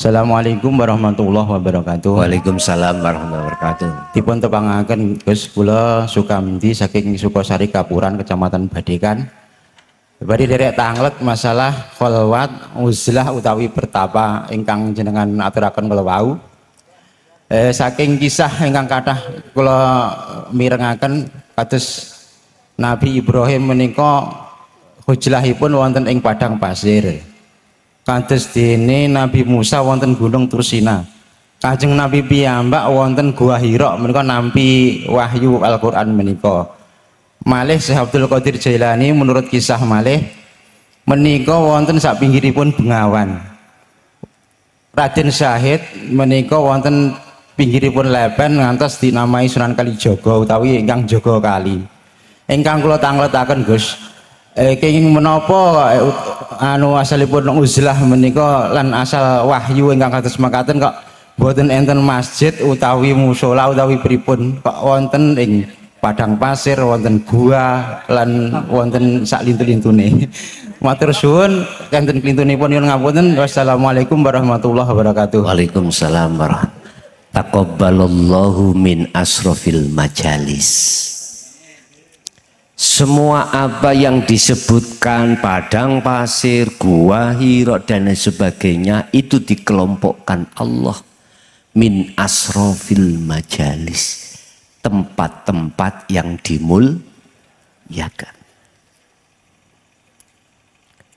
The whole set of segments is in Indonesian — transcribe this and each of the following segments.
Assalamualaikum warahmatullahi wabarakatuh. Waalaikumsalam warahmatullahi wabarakatuh. Dipun tepangaken Gus kula Sukamti saking Sukosari Kapuran Kecamatan Badekan. Bari derek tanglet masalah kholwat uzlah utawi bertapa ingkang jenengan aturaken kula wau. Saking kisah ingkang kathah kula mirengaken kados Nabi Ibrahim menika hujlahipun wonten ing padang pasir. Kados dene Nabi Musa wonten Gunung Tursina. Kanjeng Nabi piyambak wonten Gua Hira menika nampi wahyu Al-Qur'an menika. Malih Syekh Abdul Qadir Jailani menurut kisah malih menika wonten sak pinggiripun bengawan. Raden Syahid menika wonten pinggiripun leben ngantos dinamai Sunan Kalijaga utawi ingkang jaga kali. Ingkang kula tangletaken Gus, kenging menapa anu asalipun uzlah menika lan asal wahyu ingkang kados makaten kok boten enten masjid utawi musala utawi pripun kok wonten ing padang pasir wonten gua lan wonten sak lintu-lintune. Matur suwun kanten klintunipun nyuwun ngapunten. Wassalamualaikum warahmatullahi wabarakatuh. Waalaikumsalam warahmatullahi wabarakatuh. Taqabbalallahu min asrofil majalis. Semua apa yang disebutkan padang pasir, gua Hira dan sebagainya itu dikelompokkan Allah min asrofil majalis, tempat-tempat yang dimuliakan.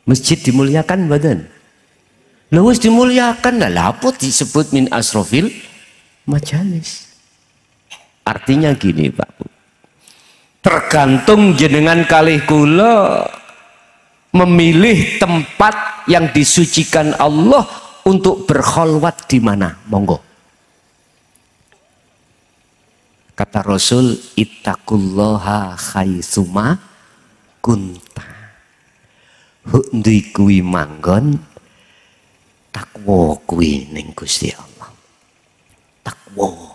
Masjid dimuliakan badan. Lewis dimuliakan lah apa disebut min asrofil majalis. Artinya gini Pak Bu. Tergantung jenengan kalih kula memilih tempat yang disucikan Allah untuk berkholwat di mana, monggo. Kata Rasul, ittaqullaha haitsuma kunta. Hundi kuwi manggon, takwa kuwi ning Gusti Allah. Takwa.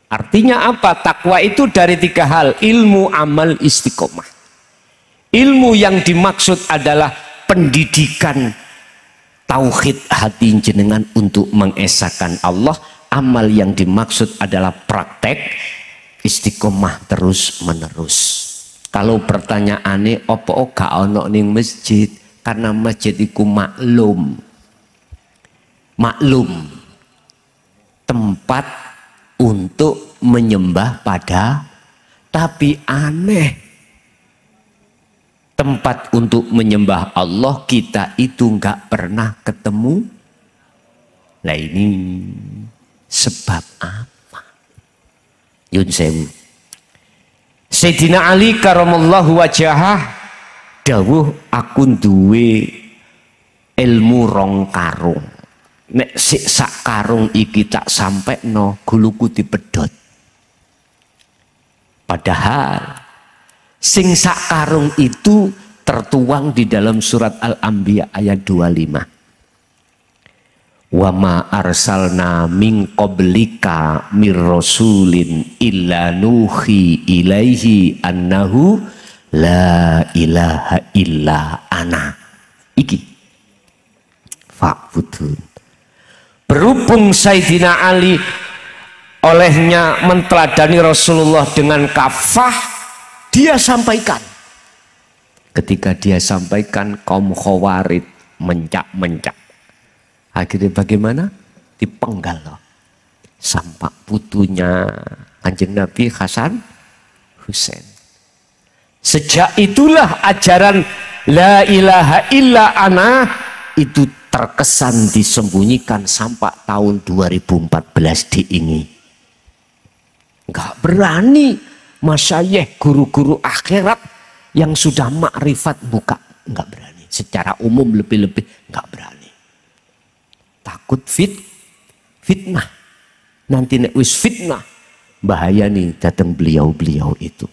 Artinya apa? Takwa itu dari tiga hal. Ilmu, amal, istiqomah. Ilmu yang dimaksud adalah pendidikan tauhid hati jenengan untuk mengesahkan Allah. Amal yang dimaksud adalah praktek istiqomah terus menerus. Kalau pertanyaannya opo gak ono ning masjid, karena masjid itu maklum tempat untuk menyembah pada, tapi aneh tempat untuk menyembah Allah kita itu nggak pernah ketemu. Nah ini sebab apa? Yun sewu. Sayyidina Ali karamallahu wajhah dawuh aku duwe ilmu rong karung. Nek sik sak karung iki tak sampai no guluku dipedhot. Padahal sing sak karung itu tertuang di dalam surat Al-Anbiya ayat 25. Wa ma arsalna min qablika mir rasulin illa nuhi ilaihi annahu la ilaha illa ana. Iki fa'budun. Berhubung Sayyidina Ali olehnya menteladani Rasulullah dengan kafah, dia sampaikan. Ketika dia sampaikan, kaum Khawarid mencak-mencak. Akhirnya bagaimana? Dipenggal loh. Sampak putunya Kanjeng Nabi Hasan Husain. Sejak itulah ajaran la ilaha illa ana itu terkesan disembunyikan sampai tahun 2014 diingi. Enggak berani masyayikh guru-guru akhirat yang sudah makrifat buka, enggak berani. Secara umum lebih-lebih enggak berani. Takut fitnah. Nanti nek wis fitnah bahaya nih datang beliau-beliau itu.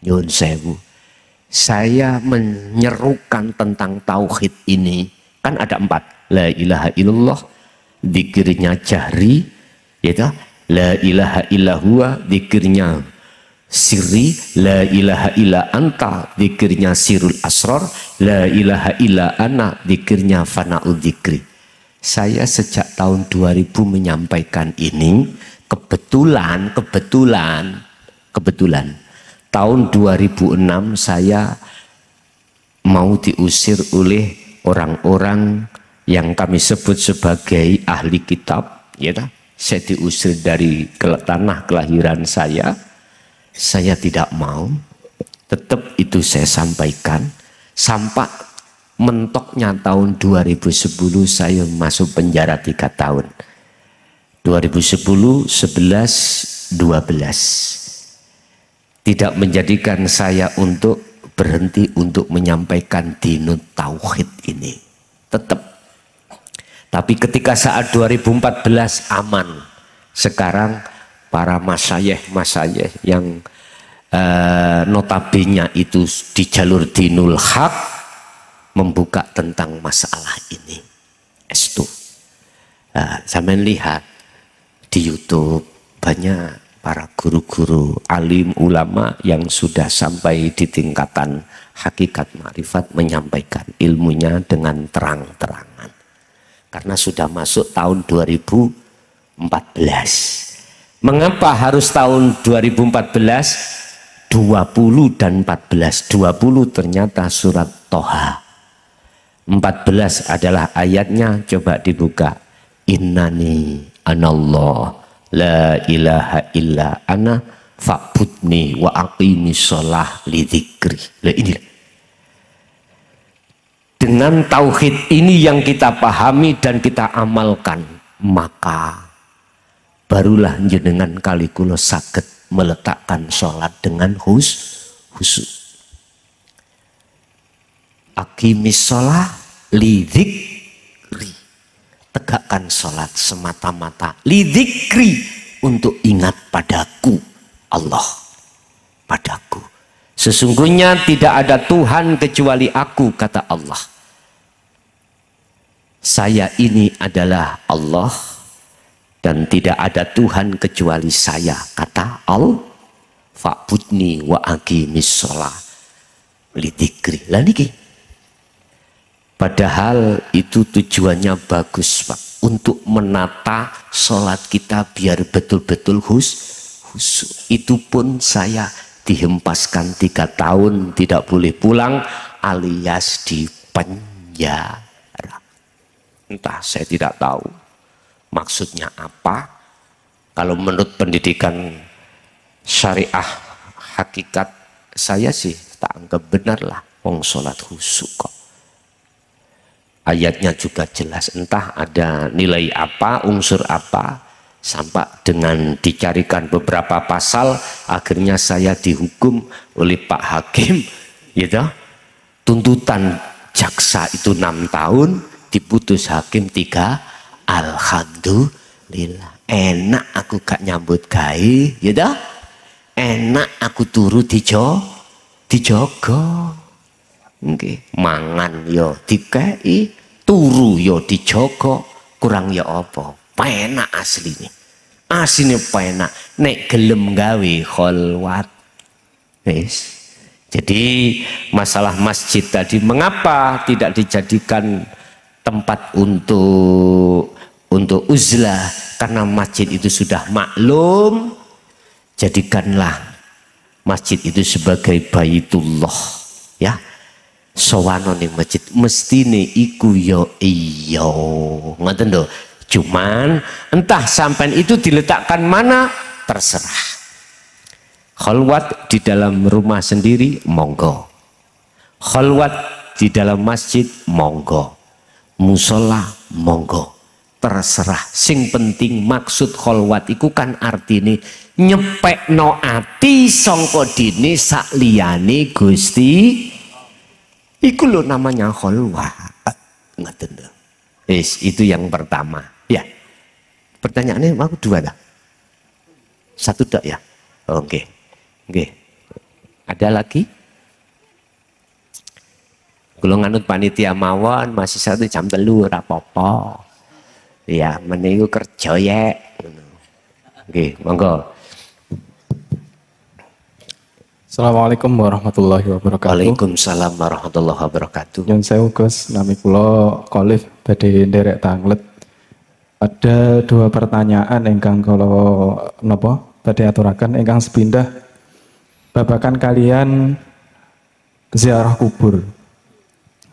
Nyuwun sewu. Saya menyerukan tentang tauhid ini. Kan ada 4. La ilaha illallah, zikirnya jahri, yaitu la ilaha illahua, zikirnya sirri, la ilaha illa anta, zikirnya sirul asrar, la ilaha illa ana, zikirnya fana'ul zikri. Saya sejak tahun 2000 menyampaikan ini, kebetulan tahun 2006 saya mau diusir oleh orang-orang yang kami sebut sebagai ahli kitab, ya tak? Saya diusir dari tanah kelahiran saya tidak mau, tetap itu saya sampaikan, sampai mentoknya tahun 2010 saya masuk penjara 3 tahun. 2010, 11, 12. Tidak menjadikan saya untuk berhenti untuk menyampaikan dinut tauhid ini. Tetap. Tapi ketika saat 2014 aman. Sekarang para masyayikh yang notabene itu di jalur dinul haq membuka tentang masalah ini. Estu. Sampean lihat di YouTube banyak para guru-guru alim ulama yang sudah sampai di tingkatan hakikat makrifat menyampaikan ilmunya dengan terang-terangan. Karena sudah masuk tahun 2014. Mengapa harus tahun 2014? 20 dan 14. 20 ternyata surat Toha. 14 adalah ayatnya, coba dibuka. Innani anallah la ilaha illa ana fa'budni wa aqimis sholah li dzikri. Inilah. Dengan tauhid ini yang kita pahami dan kita amalkan, maka barulah jenengan kali kula saged meletakkan sholat dengan khusyuk. Aqimis sholah li dzikri. Tegakkan sholat semata-mata li dzikri, untuk ingat padaku Allah, padaku. Sesungguhnya tidak ada Tuhan kecuali aku, kata Allah. Saya ini adalah Allah dan tidak ada Tuhan kecuali saya, kata Allah. Fa'budni wa aqimis sholah li dzikri. Lah niki. Padahal itu tujuannya bagus, Pak, untuk menata sholat kita biar betul-betul khusyuk. Itu pun saya dihempaskan 3 tahun tidak boleh pulang alias di penjara. Entah, saya tidak tahu maksudnya apa. Kalau menurut pendidikan syariah hakikat saya sih tak anggap benar lah, wong sholat khusyuk kok. Ayatnya juga jelas, entah ada nilai apa, unsur apa, sampai dengan dicarikan beberapa pasal, akhirnya saya dihukum oleh Pak Hakim, gitu. Tuntutan jaksa itu 6 tahun, diputus hakim 3. Alhamdulillah, enak aku gak nyambut gawe, gitu. Enak aku turu dijogo. Nggih, mangan yo dikei, turu yo dijogo, kurang ya apa? Penak asline. Asline penak. Nek gelem gawe kholwat. Wis. Jadi masalah masjid tadi, mengapa tidak dijadikan tempat untuk uzlah? Karena masjid itu sudah maklum. Jadikanlah masjid itu sebagai baitullah, ya. Sowano ning masjid mestine iku yo iyo, ngoten lho. Cuman entah sampean itu diletakkan mana terserah. Khalwat di dalam rumah sendiri monggo. Khalwat di dalam masjid monggo. Musola monggo. Terserah. Sing penting maksud khalwat iku kan artine nyepekno ati sangka dene sak liyane Gusti. Iku lo namanya khalwat. Ngaten lho. Itu yang pertama. Ya. Pertanyaannya aku 2 dah. 1 dak ya. Oke. Oke. Ada lagi? Kalau nganut panitia mawon masih 1 jam 3 ora apa-apa. Ya, meniku kerja ya. Oke, monggo. Assalamualaikum warahmatullahi wabarakatuh. Waalaikumsalam warahmatullahi wabarakatuh. Nyun sewu Gus, nami kula Khalif badhe nderek tanglet. Ada dua pertanyaan ingkang kalau nopo tadi aturaken ingkang sepindah babakan kalian ziarah kubur.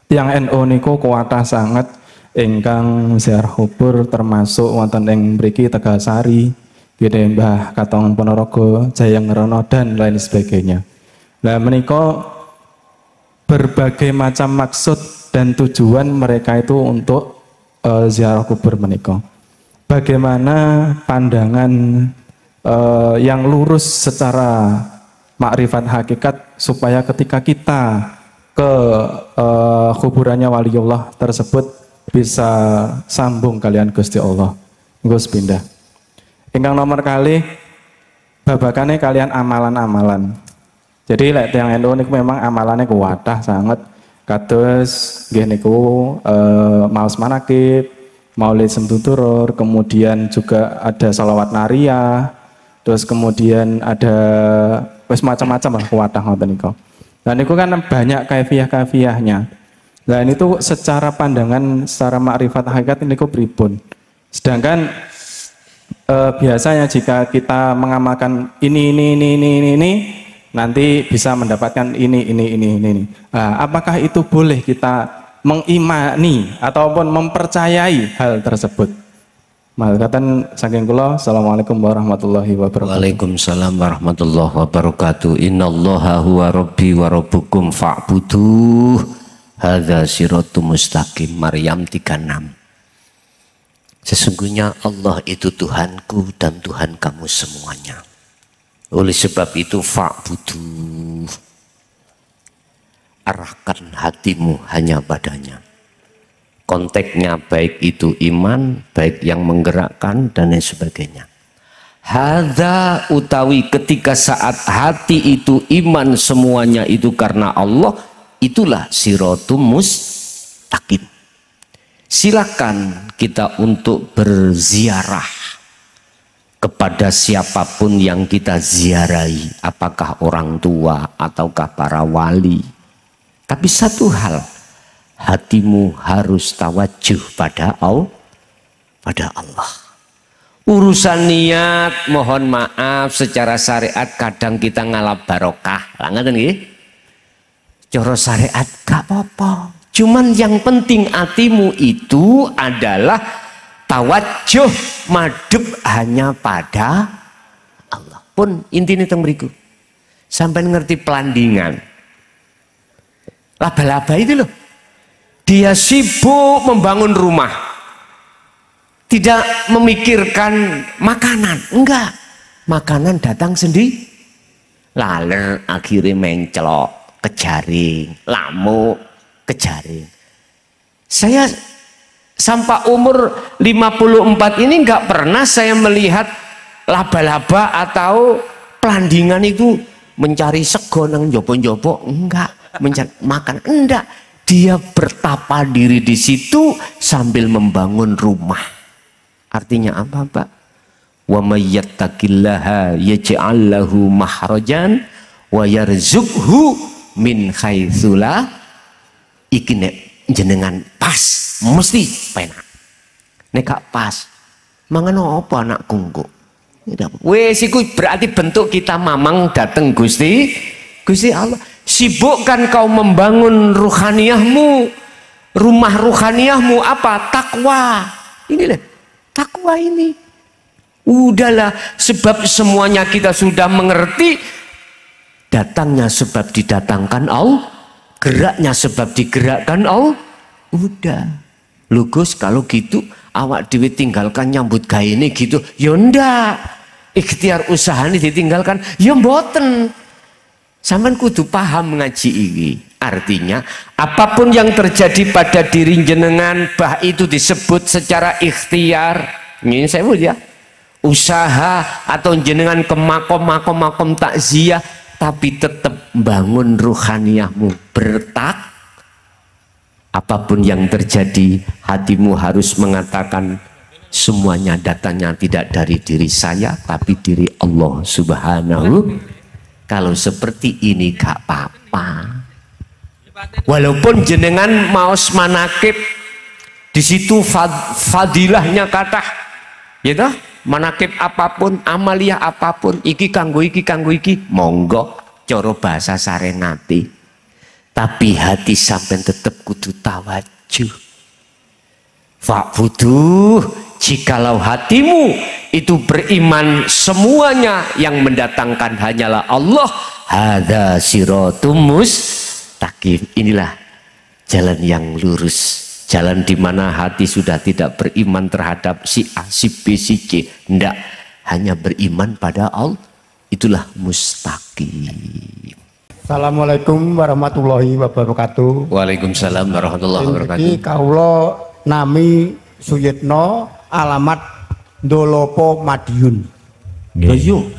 Tiang NU niku kuatah sangat ingkang ziarah kubur termasuk wonten ing mriki Tegalsari, Gede Mbah Katong Ponorogo, Jayangrono dan lain sebagainya. Nah menika berbagai macam maksud dan tujuan mereka itu untuk ziarah kubur menika. Bagaimana pandangan yang lurus secara makrifat hakikat supaya ketika kita ke kuburannya waliullah tersebut bisa sambung kalian Gusti Allah. Gus pindah. Ingkang nomor kali babakannya kalian amalan-amalan. Jadi lek tiyang NU niku memang amalannya kuatah sangat. Kados nggih niku maos manakib, Maulid Semtuturur, kemudian juga ada salawat nariyah, terus kemudian ada wis macam-macam lah kuatah ngoten niku. Dan itu kan banyak kaifiah-kaifiyahnya. Dan itu secara pandangan, secara makrifat hakikat niku pripun. Sedangkan biasanya jika kita mengamalkan ini nanti bisa mendapatkan ini. Nah, apakah itu boleh kita mengimani ataupun mempercayai hal tersebut? Malakatan saking kula. Assalamualaikum warahmatullahi wabarakatuh. Waalaikumsalam warahmatullahi wabarakatuh. Innallaha huwa rabbi wa rabbukum fa'buduh. Hadza siratum mustaqim. Maryam 36. Sesungguhnya Allah itu Tuhanku dan Tuhan kamu semuanya. Oleh sebab itu fa'buduh. Arahkan hatimu hanya padanya. Konteksnya baik itu iman, baik yang menggerakkan dan lain sebagainya. Hadza utawi ketika saat hati itu iman semuanya itu karena Allah, itulah siratum mustaqim. Silakan kita untuk berziarah kepada siapapun yang kita ziarahi, apakah orang tua ataukah para wali. Tapi satu hal, hatimu harus tawajuh pada Allah. Urusan niat, mohon maaf secara syariat kadang kita ngalap barokah. Langaten nggih? Cara syariat gak apa-apa. Cuman yang penting hatimu itu adalah tawajuh madhep hanya pada Allah. Pun intine teng mriku. Sampai ngerti pelandingan. Laba-laba itu loh, dia sibuk membangun rumah, tidak memikirkan makanan, enggak, makanan datang sendiri, laler akhirnya mencelok, kejaring, lamuk, kejaring. Saya sampai umur 54 ini enggak pernah saya melihat laba-laba atau pelandingan itu mencari sego nang jopo-jopo, enggak. Mencari makan, enggak, dia bertapa diri di situ sambil membangun rumah. Artinya apa, Pak? Wa may yattaqillaha yaj'al lahu mahrajan wa yarzuqhu min haitsu la iki nek jenengan pas mesti penak. Nek gak pas mangan apa anak kungku. Wes iku berarti bentuk kita mamang dateng Gusti Allah. Sibukkan kau membangun ruhaniyahmu, rumah ruhaniyahmu apa? Takwa. Inilah takwa ini. Udahlah, sebab semuanya kita sudah mengerti. Datangnya sebab didatangkan Allah, geraknya sebab digerakkan Allah. Udah. Lugus kalau gitu awak dewe tinggalkan nyambut gawe ini gitu. Ya ndak. Ikhtiar usaha ini ditinggalkan. Ya mboten. Sampeyan kudu paham ngaji ini. Artinya apapun yang terjadi pada diri jenengan, bah itu disebut secara ikhtiar. Ini saya ya. Usaha atau jenengan ke makom takziah, tapi tetap bangun ruhaniyahmu, bertak. Apapun yang terjadi, hatimu harus mengatakan semuanya datangnya tidak dari diri saya, tapi diri Allah Subhanahu. Kalau seperti ini gak apa-apa. Walaupun jenengan maos manakib di situ fadilahnya kata Ya toh, manakib apapun, amaliyah apapun, iki kanggo iki, monggo cara bahasa sarengati. Tapi hati sampean tetep kudu tawajuh. Fa'buduh, jikalau hatimu itu beriman semuanya yang mendatangkan hanyalah Allah, hadza siratum mustaqim. Inilah jalan yang lurus. Jalan di mana hati sudah tidak beriman terhadap si A, si B, si C. Tidak, hanya beriman pada Allah. Itulah mustaqim. Assalamualaikum warahmatullahi wabarakatuh. Waalaikumsalam warahmatullahi wabarakatuh. Ini kaulo nami Suyitno, alamat Dolopo Madiun. Yo.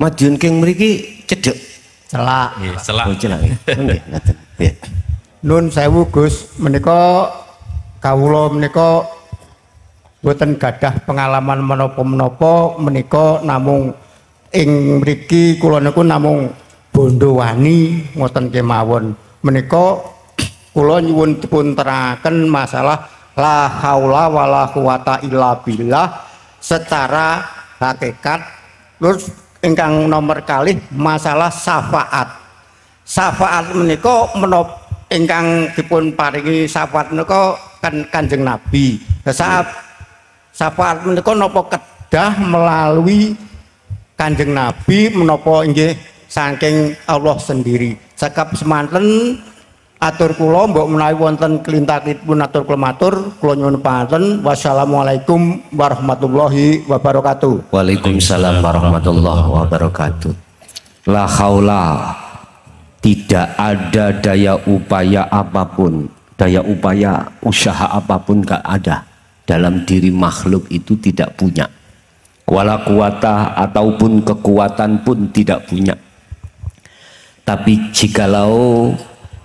Madiun keng mriki cedhek. Celak. Oh, celak. Nggih, ngoten. Nggih. Nun sewu Gus, menika kawula menika boten gadah pengalaman menapa-menapa, menika namung ing mriki kula niku namung bondo wani ngoten kemawon. Menika kula nyuwun dipunteraken masalah la haula wala quwata illa billah secara hakikat. Terus ingkang nomor kalih masalah syafaat. Syafaat menika menapa ingkang dipun paringi syafaat menika Kanjeng Nabi. Syafaat menika napa kedah melalui Kanjeng Nabi menapa inggih saking Allah sendiri. Cekap semanten atur kula mbok menawi wonten kelintakipun atur kula matur kula nyuwun pangapunten. Wassalamualaikum warahmatullahi wabarakatuh. Waalaikumsalam warahmatullahi wabarakatuh. La haula, tidak ada daya upaya apapun, daya upaya usaha apapun gak ada dalam diri makhluk itu, tidak punya. Wala kuwata ataupun kekuatan pun tidak punya. Tapi jikalau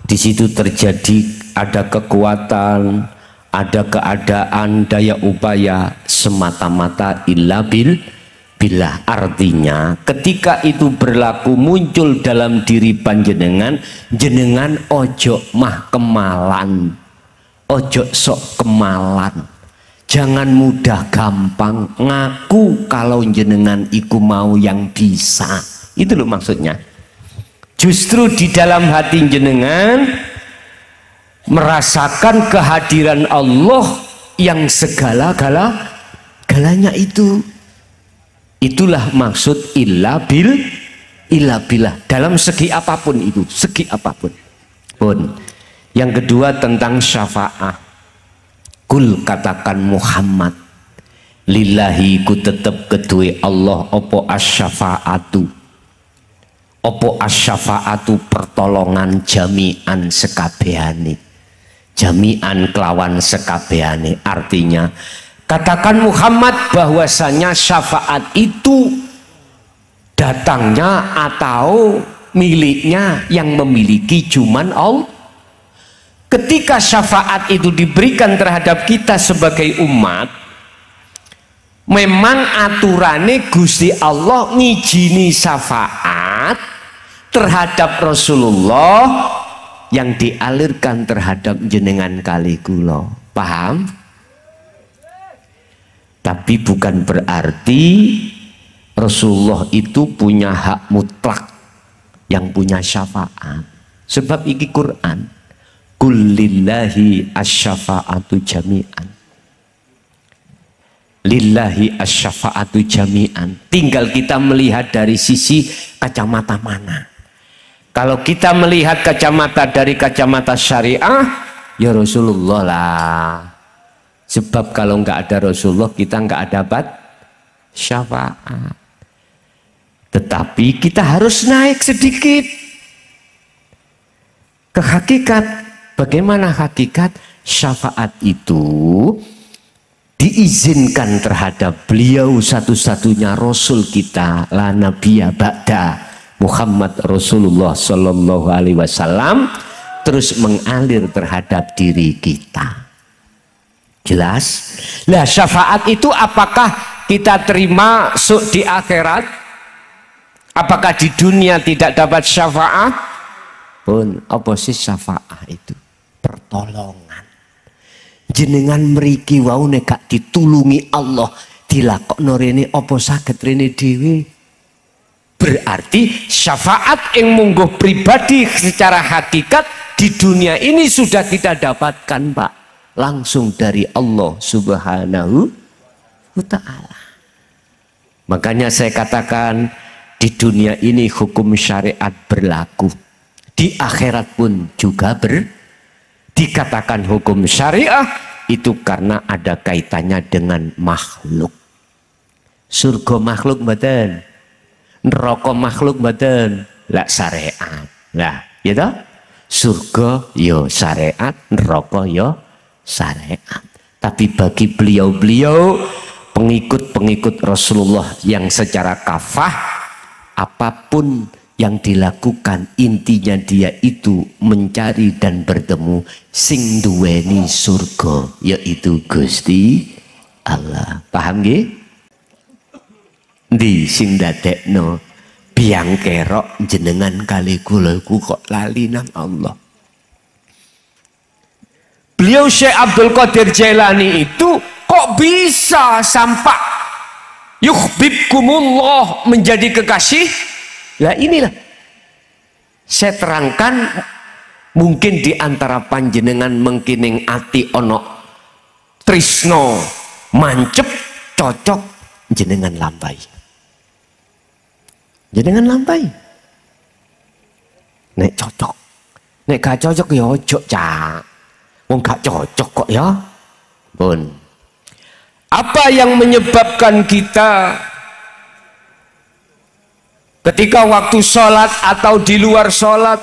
di situ terjadi ada kekuatan, ada keadaan, daya upaya, semata-mata illa billah. Artinya ketika itu berlaku muncul dalam diri panjenengan, jenengan ojo mah kemalan, ojo sok kemalan, jangan mudah gampang ngaku kalau jenengan iku mau yang bisa. Itu loh maksudnya. Justru di dalam hati jenengan merasakan kehadiran Allah yang segala-galanya itu. Itulah maksud illa billah dalam segi apapun itu, segi apapun pun. Yang kedua tentang syafaat. Kul, katakan Muhammad, lillahi ku tetep kedue Allah opo asyafaatu. Opo asyafaatu pertolongan jami'an sekabehane. Jami'an kelawan sekabehane. Artinya katakan Muhammad bahwasanya syafaat itu datangnya atau miliknya yang memiliki cuman Allah. Ketika syafaat itu diberikan terhadap kita sebagai umat, memang aturannya Gusti Allah ngijini syafaat terhadap Rasulullah yang dialirkan terhadap jenengan kali kula. Paham? Tapi bukan berarti Rasulullah itu punya hak mutlak yang punya syafaat. Sebab iki Quran, kul lillahi asyafaatu jami'an. Lillahi asyafaatu jami'an. Tinggal kita melihat dari sisi kacamata mana. Kalau kita melihat kacamata dari kacamata syariah, ya Rasulullah lah. Sebab kalau nggak ada Rasulullah kita nggak dapat syafaat. Tetapi kita harus naik sedikit ke hakikat. Bagaimana hakikat? Syafaat itu diizinkan terhadap beliau satu-satunya Rasul kita, la nabiyya ba'da Muhammad Rasulullah Sallallahu Alaihi Wasallam, terus mengalir terhadap diri kita. Jelas? Nah, syafaat itu apakah kita terima di akhirat? Apakah di dunia tidak dapat syafaat? Pun, apa sih syafaat itu? Pertolongan. Jenengan mriki wau nek gak ditulungi Allah, dilakokno rene apa saged rene dhewe. Berarti syafaat yang mungguh pribadi secara hakikat di dunia ini sudah kita dapatkan, Pak, langsung dari Allah Subhanahu wa Ta'ala. Makanya saya katakan di dunia ini hukum syariat berlaku, di akhirat pun juga dikatakan hukum syariah itu karena ada kaitannya dengan makhluk. Surga makhluk mboten, neraka makhluk mboten, lak syariat. Lah, ya toh? Surga yo syariat, neraka yo syariat. Tapi bagi beliau-beliau pengikut-pengikut Rasulullah yang secara kafah, apapun yang dilakukan intinya dia itu mencari dan bertemu sing duweni surga, yaitu Gusti Allah. Paham nggih? Di sing dadekno biang kerok jenengan kali kula iku kok lali nang Allah. Beliau Syekh Abdul Qadir Jailani itu kok bisa sampai yuhibbukumullah menjadi kekasih. Lah inilah saya terangkan, mungkin di antara panjenengan mengkining ati ono trisno mancep cocok jenengan lampai. Jenengan lampai. Nek cocok. Nek gak cocok ya ojo, Cak. Wong gak cocok kok ya. Pun. Apa yang menyebabkan kita ketika waktu sholat atau di luar sholat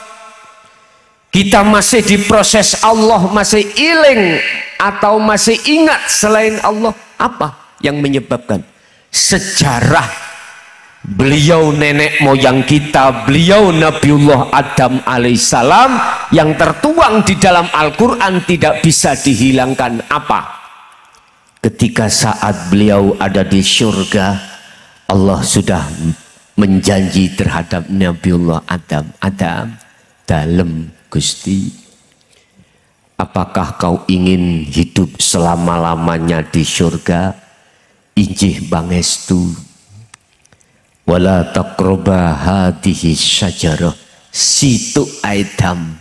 kita masih diproses Allah, masih iling atau masih ingat selain Allah? Apa yang menyebabkan? Sejarah beliau nenek moyang kita, beliau Nabiullah Adam alaihissalam yang tertuang di dalam Al-Quran tidak bisa dihilangkan. Apa? Ketika saat beliau ada di surga, Allah sudah menjanji terhadap Nabiullah Adam, Adam dalem Gusti, apakah kau ingin hidup selama-lamanya di surga? Injih bangestu, wala taqroba hadihi syajarah, situ Adam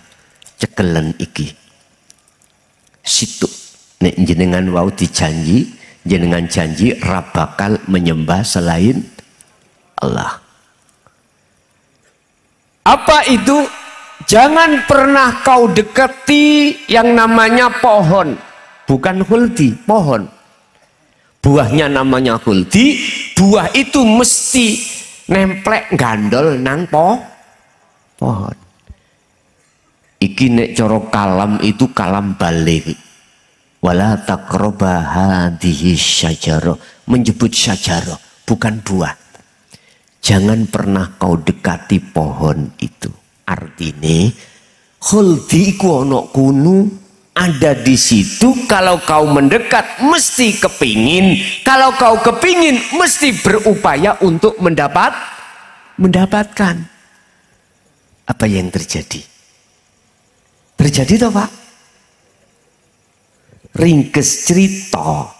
cekelen iki, situ nek jenengan wau dijanji, jenengan janji ra bakal menyembah selain Allah. Apa itu? Jangan pernah kau dekati yang namanya pohon. Bukan huldi, pohon. Buahnya namanya huldi. Buah itu mesti nemplek gandol nang pohon. Iki nek coro kalam itu kalam balik. Wala taqroba hadihi syajarah. Menyebut syajarah, bukan buah. Jangan pernah kau dekati pohon itu. Artinya khuldi iku ono kunu, ada di situ. Kalau kau mendekat mesti kepingin, kalau kau kepingin mesti berupaya untuk mendapatkan. Apa yang terjadi? Terjadi toh, Pak? Ringkes cerita,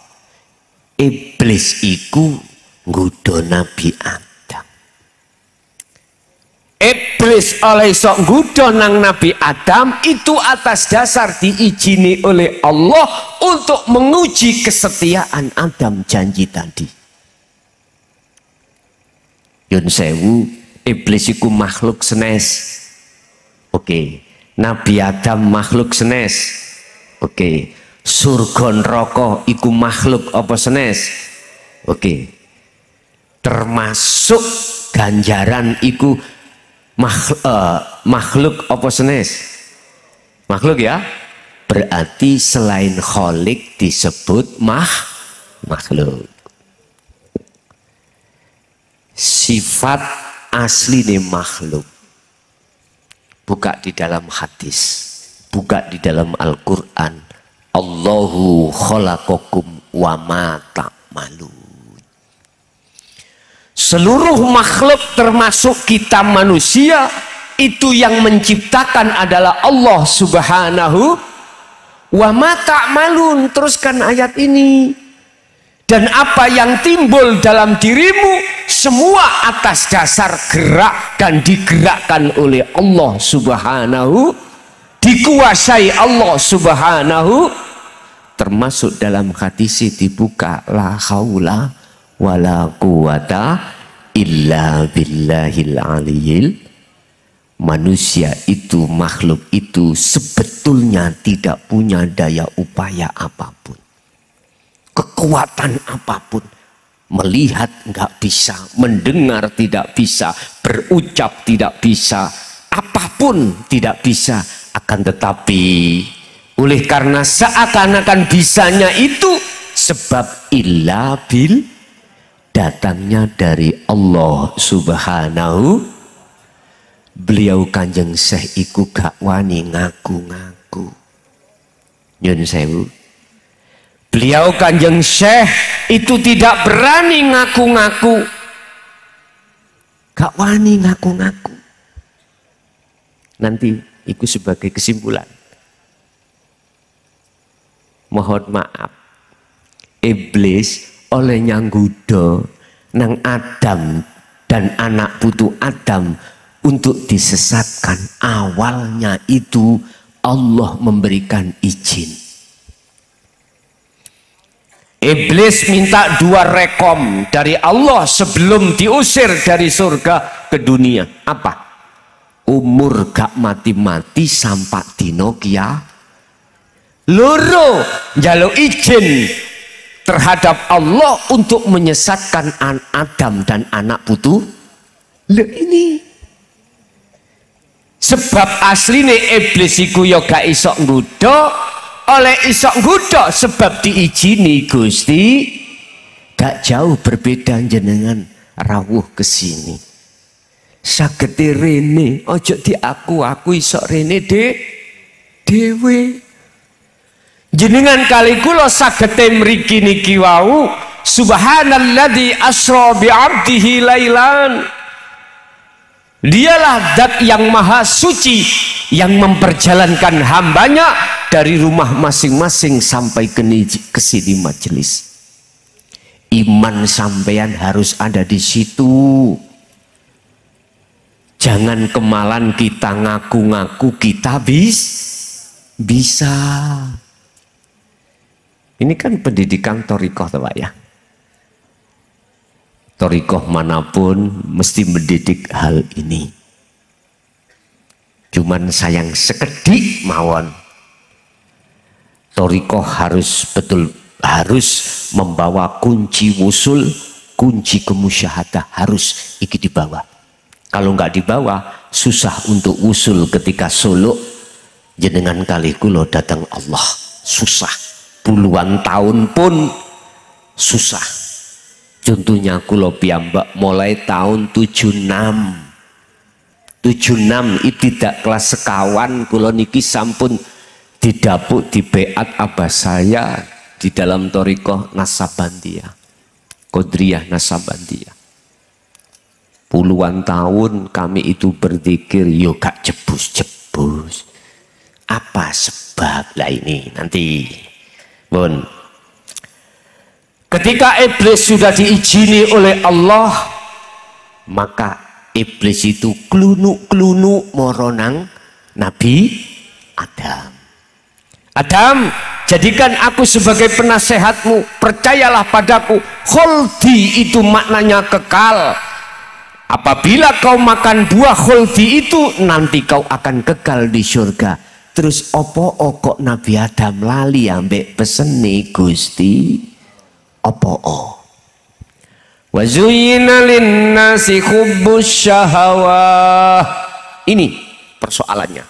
iblis iku nggodha Nabi Adam. Iblis oleh sok nggodha nang Nabi Adam itu atas dasar diizini oleh Allah untuk menguji kesetiaan Adam janji tadi. Yun sewu, iblis iku makhluk senes. Oke. Nabi Adam makhluk senes. Oke. Surga neraka iku makhluk apa senes? Oke. Termasuk ganjaran iku makhluk apa senes? Makhluk ya? Berarti selain kholik disebut makhluk. Sifat asli nih makhluk. Buka di dalam hadis, buka di dalam Al-Quran. Allahu khalaqakum wa ma ta'malun. Seluruh makhluk termasuk kita manusia itu yang menciptakan adalah Allah Subhanahu wa ma ta'malun. Teruskan ayat ini. dan apa yang timbul dalam dirimu semua atas dasar gerak dan digerakkan oleh Allah Subhanahu, dikuasai Allah Subhanahu, termasuk dalam hadis dibuka la haula wala quwata illa billahil aliyil. Manusia itu, makhluk itu sebetulnya tidak punya daya upaya apapun, kekuatan apapun. Melihat nggak bisa, mendengar tidak bisa, berucap tidak bisa, apapun tidak bisa. Akan tetapi oleh karena seakan-akan bisanya itu sebab illa bil, datangnya dari Allah Subhanahu. Beliau Kanjeng Syekh iku gak wani ngaku-ngaku. Nyun sewu. Beliau Kanjeng Syekh itu tidak berani ngaku-ngaku. Gak wani ngaku-ngaku. Nanti itu sebagai kesimpulan. Mohon maaf. Iblis oleh nyanggudo nang Adam dan anak putu Adam untuk disesatkan. Awalnya itu Allah memberikan izin. Iblis minta 2 rekom dari Allah sebelum diusir dari surga ke dunia. Apa? Umur gak mati-mati sampai dino kia. Loro njaluk izin terhadap Allah untuk menyesatkan Adam dan anak putu. Loh ini sebab asline iblis iku ya gak isok nggodha, oleh isok nggodha sebab diizini Gusti. Gak jauh berbeda jenengan rawuh ke sini. Sagete rene, ojo diaku-aku isok rene dhewe. Jenengan kali kula sagete mriki niki wau, subhanalladzi asra bi 'abdihi lailan. Dialah zat yang maha suci yang memperjalankan hambanya dari rumah masing-masing sampai ke sini majelis. Iman sampean harus ada di situ. Jangan kemalan kita ngaku-ngaku kita bisa. Ini kan pendidikan thariqah, Pak ya. Thariqah manapun mesti mendidik hal ini. Cuman sayang sekedik mawon. Thariqah harus membawa kunci wusul, kunci kemusyahadah harus iki dibawa. Kalau nggak dibawa susah untuk wusul ketika suluk jenengan kali kulo datang Allah, susah. Puluhan tahun pun susah. Contohnya kulo piyambak mulai tahun 76 itu tidak kelas sekawan kulo niki sampun didapuk di beat abah saya di dalam thariqah Nasabandiyah, Qadriyah Nasabandiyah. Puluhan tahun kami itu berzikir yo gak jebus-jebus. Apa sebab lah ini nanti Bun. Ketika iblis sudah diizini oleh Allah, maka iblis itu klunuk-klunuk moronang Nabi Adam. Adam, jadikan aku sebagai penasehatmu, percayalah padaku. Khuldi itu maknanya kekal. Apabila kau makan buah khuldi itu, nanti kau akan kekal di surga. Terus opo kok Nabi Adam lali ambek peseni Gusti? Opo wa zuyyina linnasi hubbus syahawah. Ini persoalannya.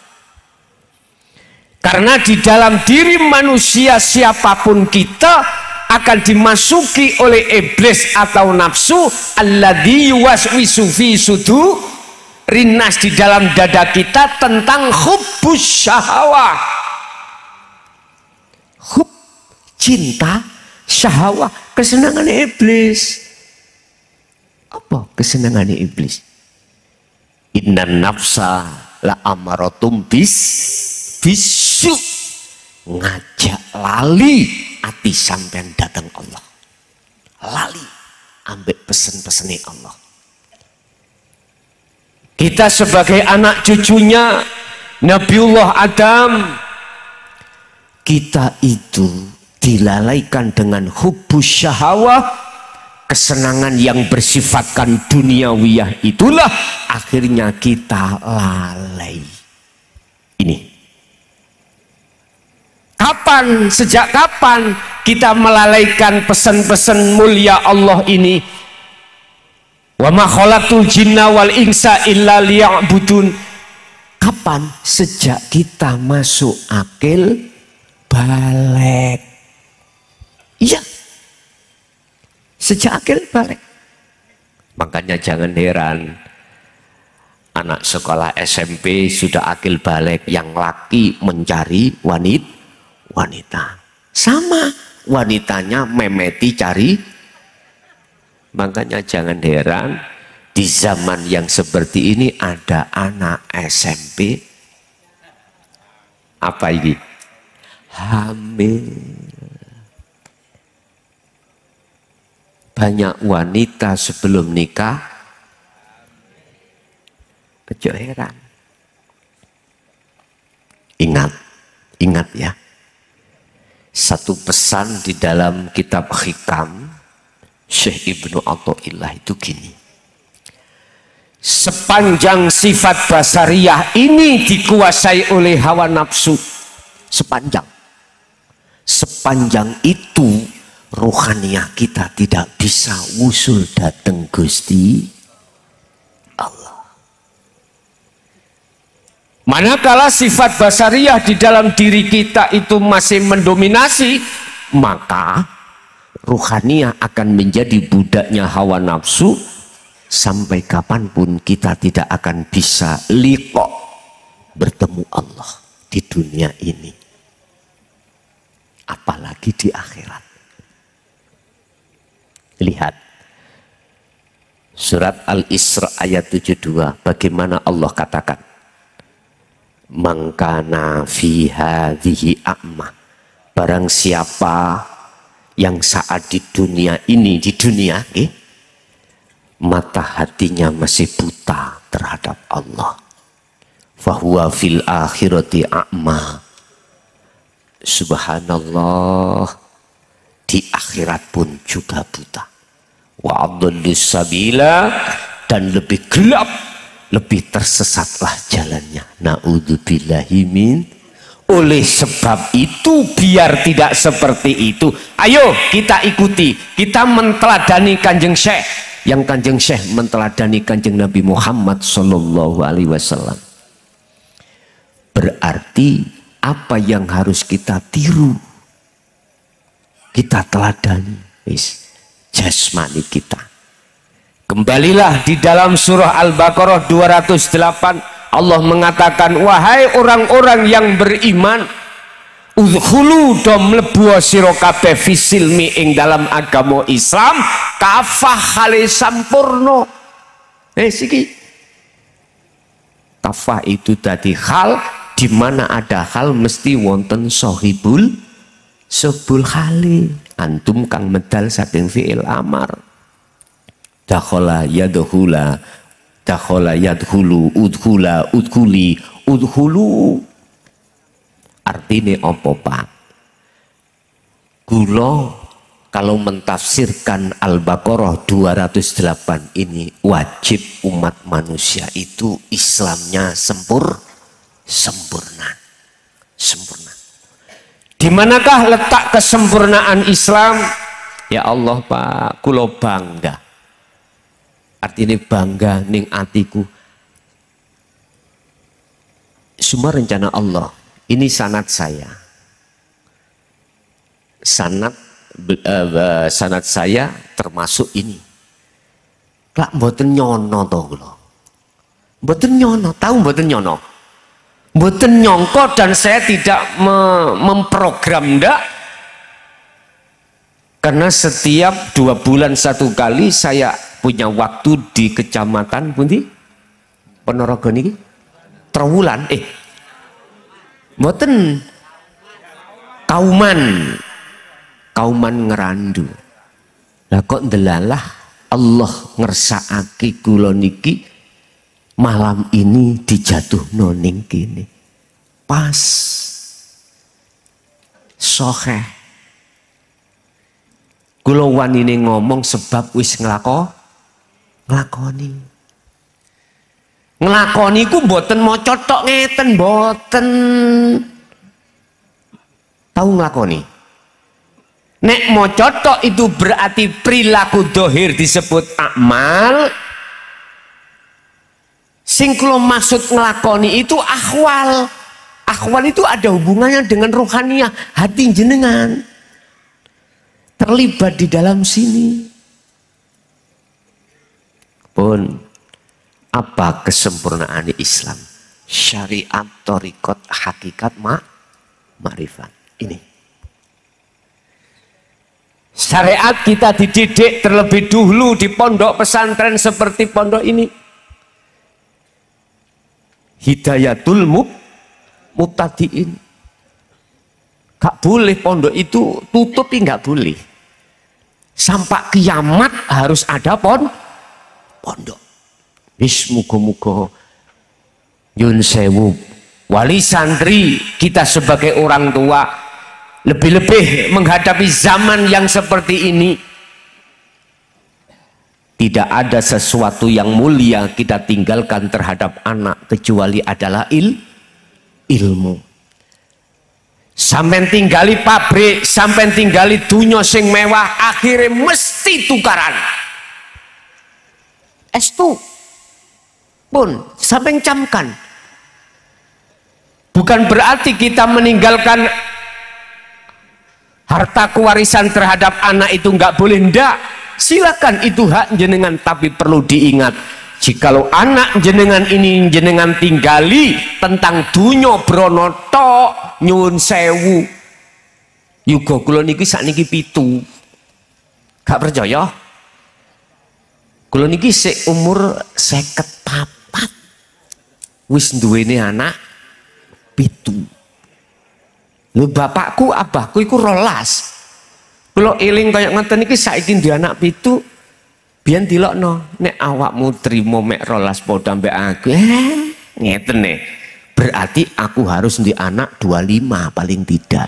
Karena di dalam diri manusia siapapun kita akan dimasuki oleh iblis atau nafsu alladzi yuwaswisu fi sudur rinnas, di dalam dada kita tentang hubbus syahawah. Hub cinta, syahwah, kesenangan iblis. Apa kesenangan iblis? Innan nafsa la amaratum bisu, ngajak lali ati sampean datang Allah. ambek pesen-pesene Allah. Kita sebagai anak cucunya Nabiullah Adam, kita itu dilalaikan dengan hubbus syahawah, kesenangan yang bersifatkan duniawiyah, itulah akhirnya kita lalai. Ini kapan, sejak kapan kita melalaikan pesan-pesan mulia Allah ini? Wa ma khalaqtul jinna wal insa illa liya'budun. Kapan? Sejak kita masuk akil balik. Iya, sejak akil balik. Makanya jangan heran anak sekolah SMP sudah akil balik, yang laki mencari wanita, sama wanitanya memeti cari. Makanya jangan heran di zaman yang seperti ini ada anak SMP apa ini? Hamil. Banyak wanita sebelum nikah kecil heran. Ingat ya. Satu pesan di dalam kitab Hikam Syekh Ibnu Athaillah itu gini. Sepanjang sifat basariyah ini dikuasai oleh hawa nafsu, sepanjang itu rohaniah kita tidak bisa wusul dateng Gusti Allah. Manakala sifat basariyah di dalam diri kita itu masih mendominasi, maka rohaniah akan menjadi budaknya hawa nafsu. Sampai kapanpun kita tidak akan bisa liqa, bertemu Allah di dunia ini, apalagi di akhirat. Lihat surat Al-Isra ayat 72, bagaimana Allah katakan, mangkana fi hadhihi a'ma, barang siapa yang saat di dunia ini, mata hatinya masih buta terhadap Allah, fahuwa fil akhirati a'ma, subhanallah, di akhirat pun juga buta. Wa adallus sabila, dan lebih gelap, lebih tersesatlah jalannya. Na'udzubillahi min. Oleh sebab itu, biar tidak seperti itu, ayo kita ikuti, kita menteladani Kanjeng Syekh, yang Kanjeng Syekh menteladani Kanjeng Nabi Muhammad Sallallahu Alaihi Wasallam. Berarti apa yang harus kita tiru, kita teladani, jasmani kita. Kembalilah di dalam surah Al-Baqarah 208, Allah mengatakan, wahai orang-orang yang beriman, udkhulu do mlebu sira kabeh fisilmi ing dalam agama Islam kafah hale sampurno. Siki kafah itu tadi hal, di mana ada hal mesti wonten sohibul sebul hali. Antum kang medal saking fi'il amar. Dakhala yadkhula, dakhala yadkhulu, udkhula, udkhuli, udkhulu. Artinya apa Pak? Kula kalau mentafsirkan Al-Baqarah 208 ini, wajib umat manusia itu Islamnya sempurna. Di manakah letak kesempurnaan Islam? Ya Allah Pak, kula bangga. Artinya bangga ning atiku. Semua rencana Allah. Ini sanad saya. Sanad saya termasuk ini. Lak mboten nyono to kula. Mboten nyono, tahu mboten nyono. Mboten nyongko, dan saya tidak memprogram ndak. Karena setiap 2 bulan 1 kali saya punya waktu di kecamatan pundi? Ponorogo niki. Trowulan, mboten, Kauman Ngerandu. Lah kok ndelalah Allah ngersakake kula niki malam ini dijatuhno ning kene. Pas soheh. Kula wanine ngomong sebab wis nglakoni. Nglakoni ku mboten maca tok ngeten, mboten. Tahu nglakoni? Nek maca tok itu berarti perilaku dohir disebut amal. Sing kula maksud nglakoni itu akhwal. Akhwal itu ada hubungannya dengan rohaniah hati jenengan. Terlibat di dalam sini. Pun apa kesempurnaan Islam? Syariat, thariqat, hakikat, ma'rifat. Ini. Syariat kita dididik terlebih dahulu di pondok pesantren seperti pondok ini. Hidayatul mubtadiin. Gak boleh pondok itu tutup, nggak boleh. Sampai kiamat harus ada pondok. Wis muga-muga nyun sewu wali santri kita sebagai orang tua lebih-lebih menghadapi zaman yang seperti ini. Tidak ada sesuatu yang mulia kita tinggalkan terhadap anak kecuali adalah ilmu. Sampai tinggali pabrik, sampai tinggali dunia sing mewah, akhirnya mesti tukaran. Estu pun sampai camkan. Bukan berarti kita meninggalkan harta kewarisan terhadap anak itu nggak boleh, ndak. Silakan, itu hak jenengan, tapi perlu diingat jikalau anak jenengan ini jenengan tinggali tentang dunya bronoto nyun sewu yuga kula niki sakniki 7 gak percaya kula niki sik umur 54 wis duweni anak 7. Lho bapakku abahku iku 12. Kula eling kaya ngoten iki saiki duwe anak 7. Biyen dilokno nek awakmu trimo mek 12 padha mbek aku. Ngeten nih. Berarti aku harus di anak 25 paling tidak.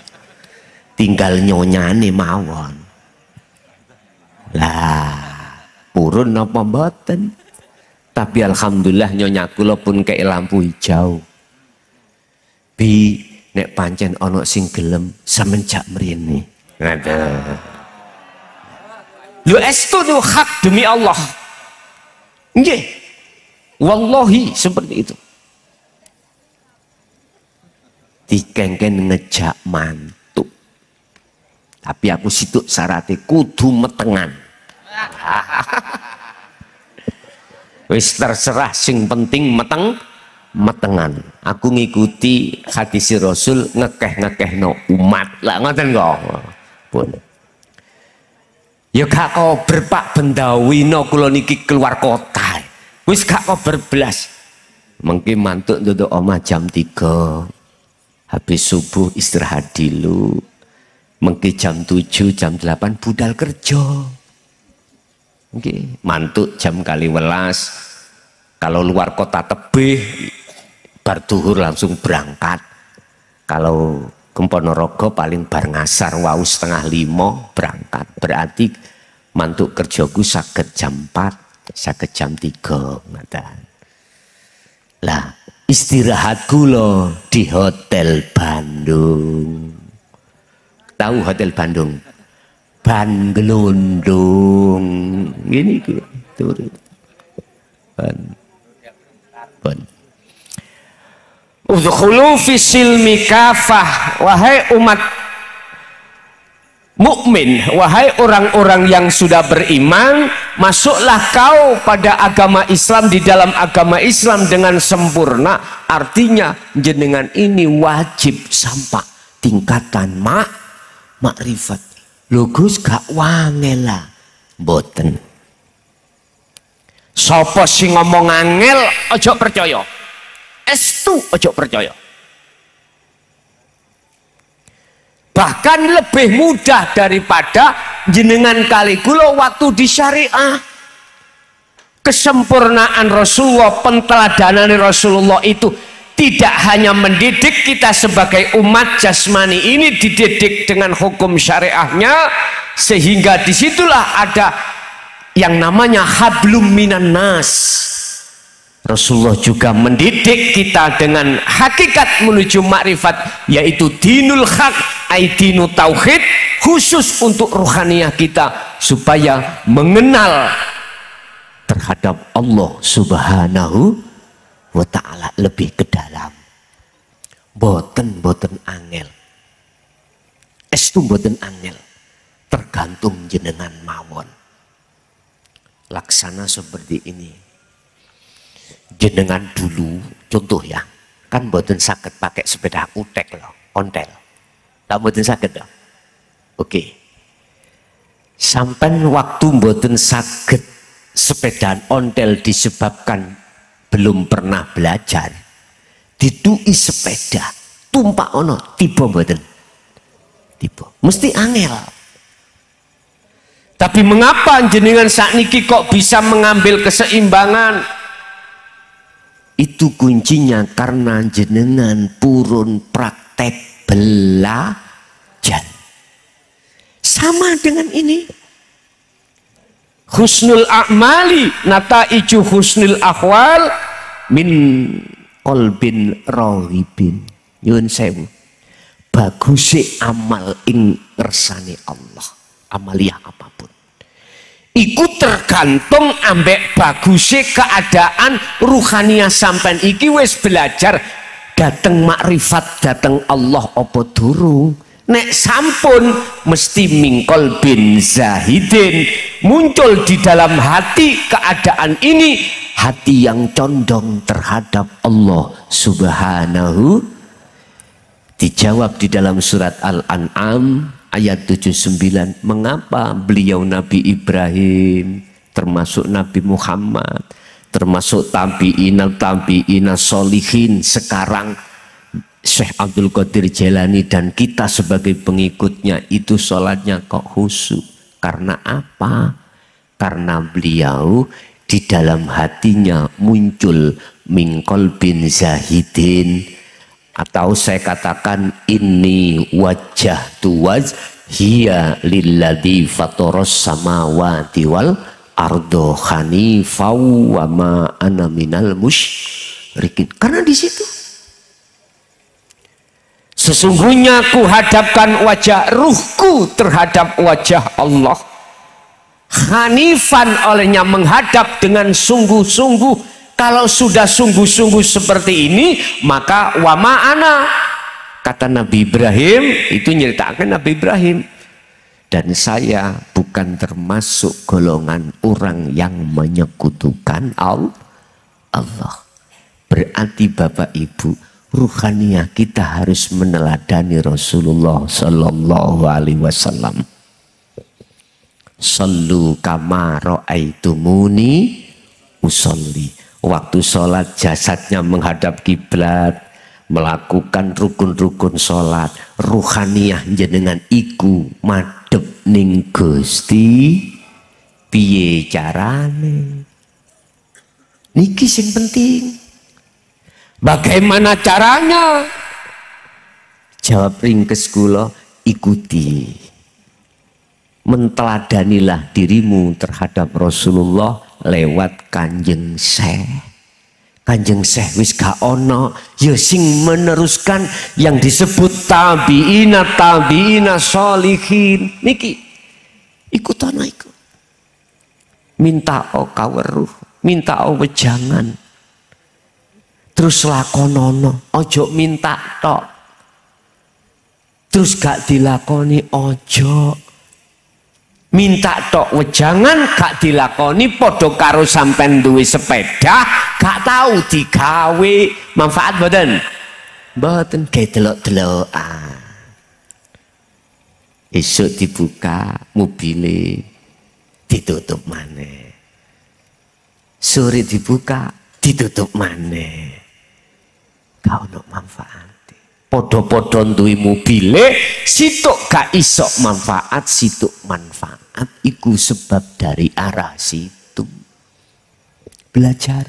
Tinggal nyonyane mawon. Lah, purun napa mboten? Tapi alhamdulillah nyonya kula pun kei lampu hijau. Bi nek pancen ana sing gelem semenjak mrene. Ngaten. Lu estu itu hak demi Allah. Nggih. Wallahi seperti itu. Dikengken ngejak mantu. Tapi aku situ syaratnya kudu metengan. Wis terserah sing penting metengan. Aku ngikuti hadis Rasul ngekeh-ngekehno umat. Lah ngoten kok. Pun. Ya gak kober Pak Bendawino kula niki keluar kota. Wis gak kober blas. Mengki mantuk nduduk omah jam 3. Habis subuh istirahat dulu. Mengki jam 7, jam 8 budal kerja. Nggih, mantuk jam 12. Kalau luar kota tebih bar duhur langsung berangkat. Kalau Ponorogo paling bar ngasar wau 4:30 berangkat. Berarti mantuk kerjaku saged jam 4, saged jam 3 ngaten. Lah, istirahat kula di Hotel Bandung. Tahu Hotel Bandung? Ban Gelundung. Gini gitu. Ban. Udkhulu fi silmi kafah, wahai umat mukmin, wahai orang-orang yang sudah beriman, masuklah kau pada agama Islam, di dalam agama Islam dengan sempurna. Artinya jenengan ini wajib sampai tingkatan makrifat. Lugus gak wangela boten. Sopo sing ngomong angel ojo percaya. Estu ojo percaya. Bahkan lebih mudah daripada jenengan kali kula waktu di syariah. kesempurnaan Rasulullah, penteladanan Rasulullah itu tidak hanya mendidik kita sebagai umat jasmani ini, dididik dengan hukum syariahnya, sehingga disitulah ada yang namanya hablum minan nas. Rasulullah juga mendidik kita dengan hakikat menuju makrifat, yaitu dinul haq, dinu tauhid, khusus untuk ruhaniyah kita supaya mengenal terhadap Allah Subhanahu wa ta'ala lebih ke dalam. Boten angel, estu boten angel, tergantung jenengan mawon. Laksana seperti ini. Jenengan dulu, contoh ya, kan boten sakit pakai sepeda utek loh, ontel. Tak boten sakit loh. Oke. Sampai waktu boten sakit sepedaan ontel disebabkan belum pernah belajar, didui sepeda tumpak ono tiba boten, tiba mesti angel. Tapi mengapa jenengan sakniki kok bisa mengambil keseimbangan? Itu kuncinya karena jenengan purun praktek belajar. Sama dengan ini. Husnul a'mali nataiju husnul ahwal min qalbin raghibin. Nyuwun sewu. Baguse amal ing ngersani Allah. Amaliyah apapun. Iku tergantung ambek baguse keadaan ruhaniyah sampean iki wis belajar dateng makrifat dateng Allah apa durung. Nek sampun mesti mingkol bin zahidin, muncul di dalam hati keadaan ini, hati yang condong terhadap Allah Subhanahu. Dijawab di dalam surat Al-An'am ayat 79, mengapa beliau Nabi Ibrahim, termasuk Nabi Muhammad, termasuk tabi'ina solihin, sekarang Syekh Abdul Qadir Jailani dan kita sebagai pengikutnya itu sholatnya kok khusyuk. Karena apa? Karena beliau di dalam hatinya muncul mingkol bin zahidin, atau saya katakan ini wajah tuwaj hiya lilladzi fatoros samawati wal ardo hanifau wa ma ana minal musyrikin. Karena di situ sesungguhnya ku hadapkan wajah ruhku terhadap wajah Allah. Hanifan olehnya menghadap dengan sungguh-sungguh. Kalau sudah sungguh-sungguh seperti ini, maka wa ma'ana. Kata Nabi Ibrahim, itu nyeritakan Nabi Ibrahim. Dan saya bukan termasuk golongan orang yang menyekutukan Allah. Berarti Bapak Ibu, ruhaniyah kita harus meneladani Rasulullah Sallallahu Alaihi Wasallam. Sallu kama ra'aitumuni usolli. Waktu sholat jasadnya menghadap kiblat, melakukan rukun-rukun sholat, ruhaniyah jenengan iku madhep ning Gusti, piye carane? Niki sing penting. Bagaimana caranya? Jawab ringkes kula, ikuti. Menteladanilah dirimu terhadap Rasulullah lewat Kanjeng Syekh. Kanjeng Syekh wis gak ono, ya sing meneruskan yang disebut tabi'ina sholihin. Niki ikut ana iku. Minta o kaweruh, minta o wejangan. Terus lakonono, ojo minta tok. Terus gak dilakoni ojo. Minta tok wejangan gak dilakoni, podo karo sampean duwe sepeda gak tahu digawe. Manfaat boten? Boten, kayak delok-delokan. Esok dibuka mobilnya ditutup maneh. Sore dibuka ditutup maneh. Gak ono manfaat. Podo-podo duwe mobile, situk gak iso manfaat, situk manfaat. Iku sebab dari arah situ. belajar.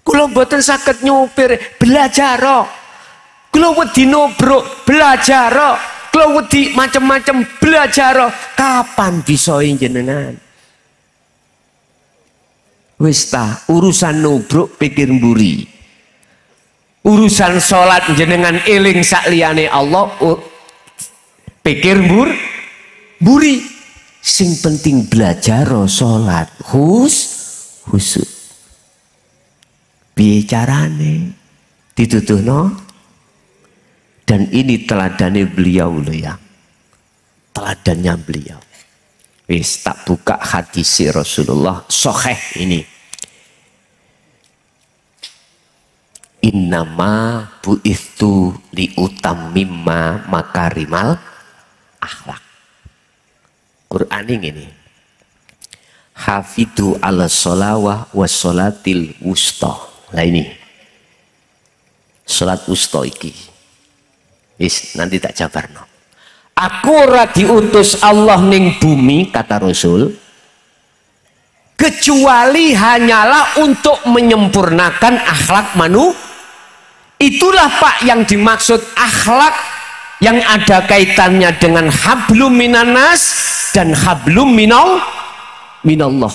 Kula mboten saged nyupir, belajar. Kula wedi nubruk, belajar. Kula wedi macam-macam, belajar. Kapan bisa jenengan? Wis ta, urusan nubruk pikir mburi. Urusan sholat jenengan eling sak liyane Allah pikir mburi. Sing penting belajar sholat khusyuk. Piye carane dituduhno? Dan ini teladannya beliau loh ya. Teladannya beliau. Wis tak buka hadis Rasulullah sahih ini. Innama bu'ithu liutammimma makarimal akhlak. Quran ini. Hafidhu ala sholawah wa sholatil wusta. Lah ini. Sholat wusta iki. Wis nanti tak jabarno. Aku ora diutus Allah ning bumi kata Rasul kecuali hanyalah untuk menyempurnakan akhlak manusia. Itulah Pak yang dimaksud akhlak yang ada kaitannya dengan hablum minanas dan hablum minallah.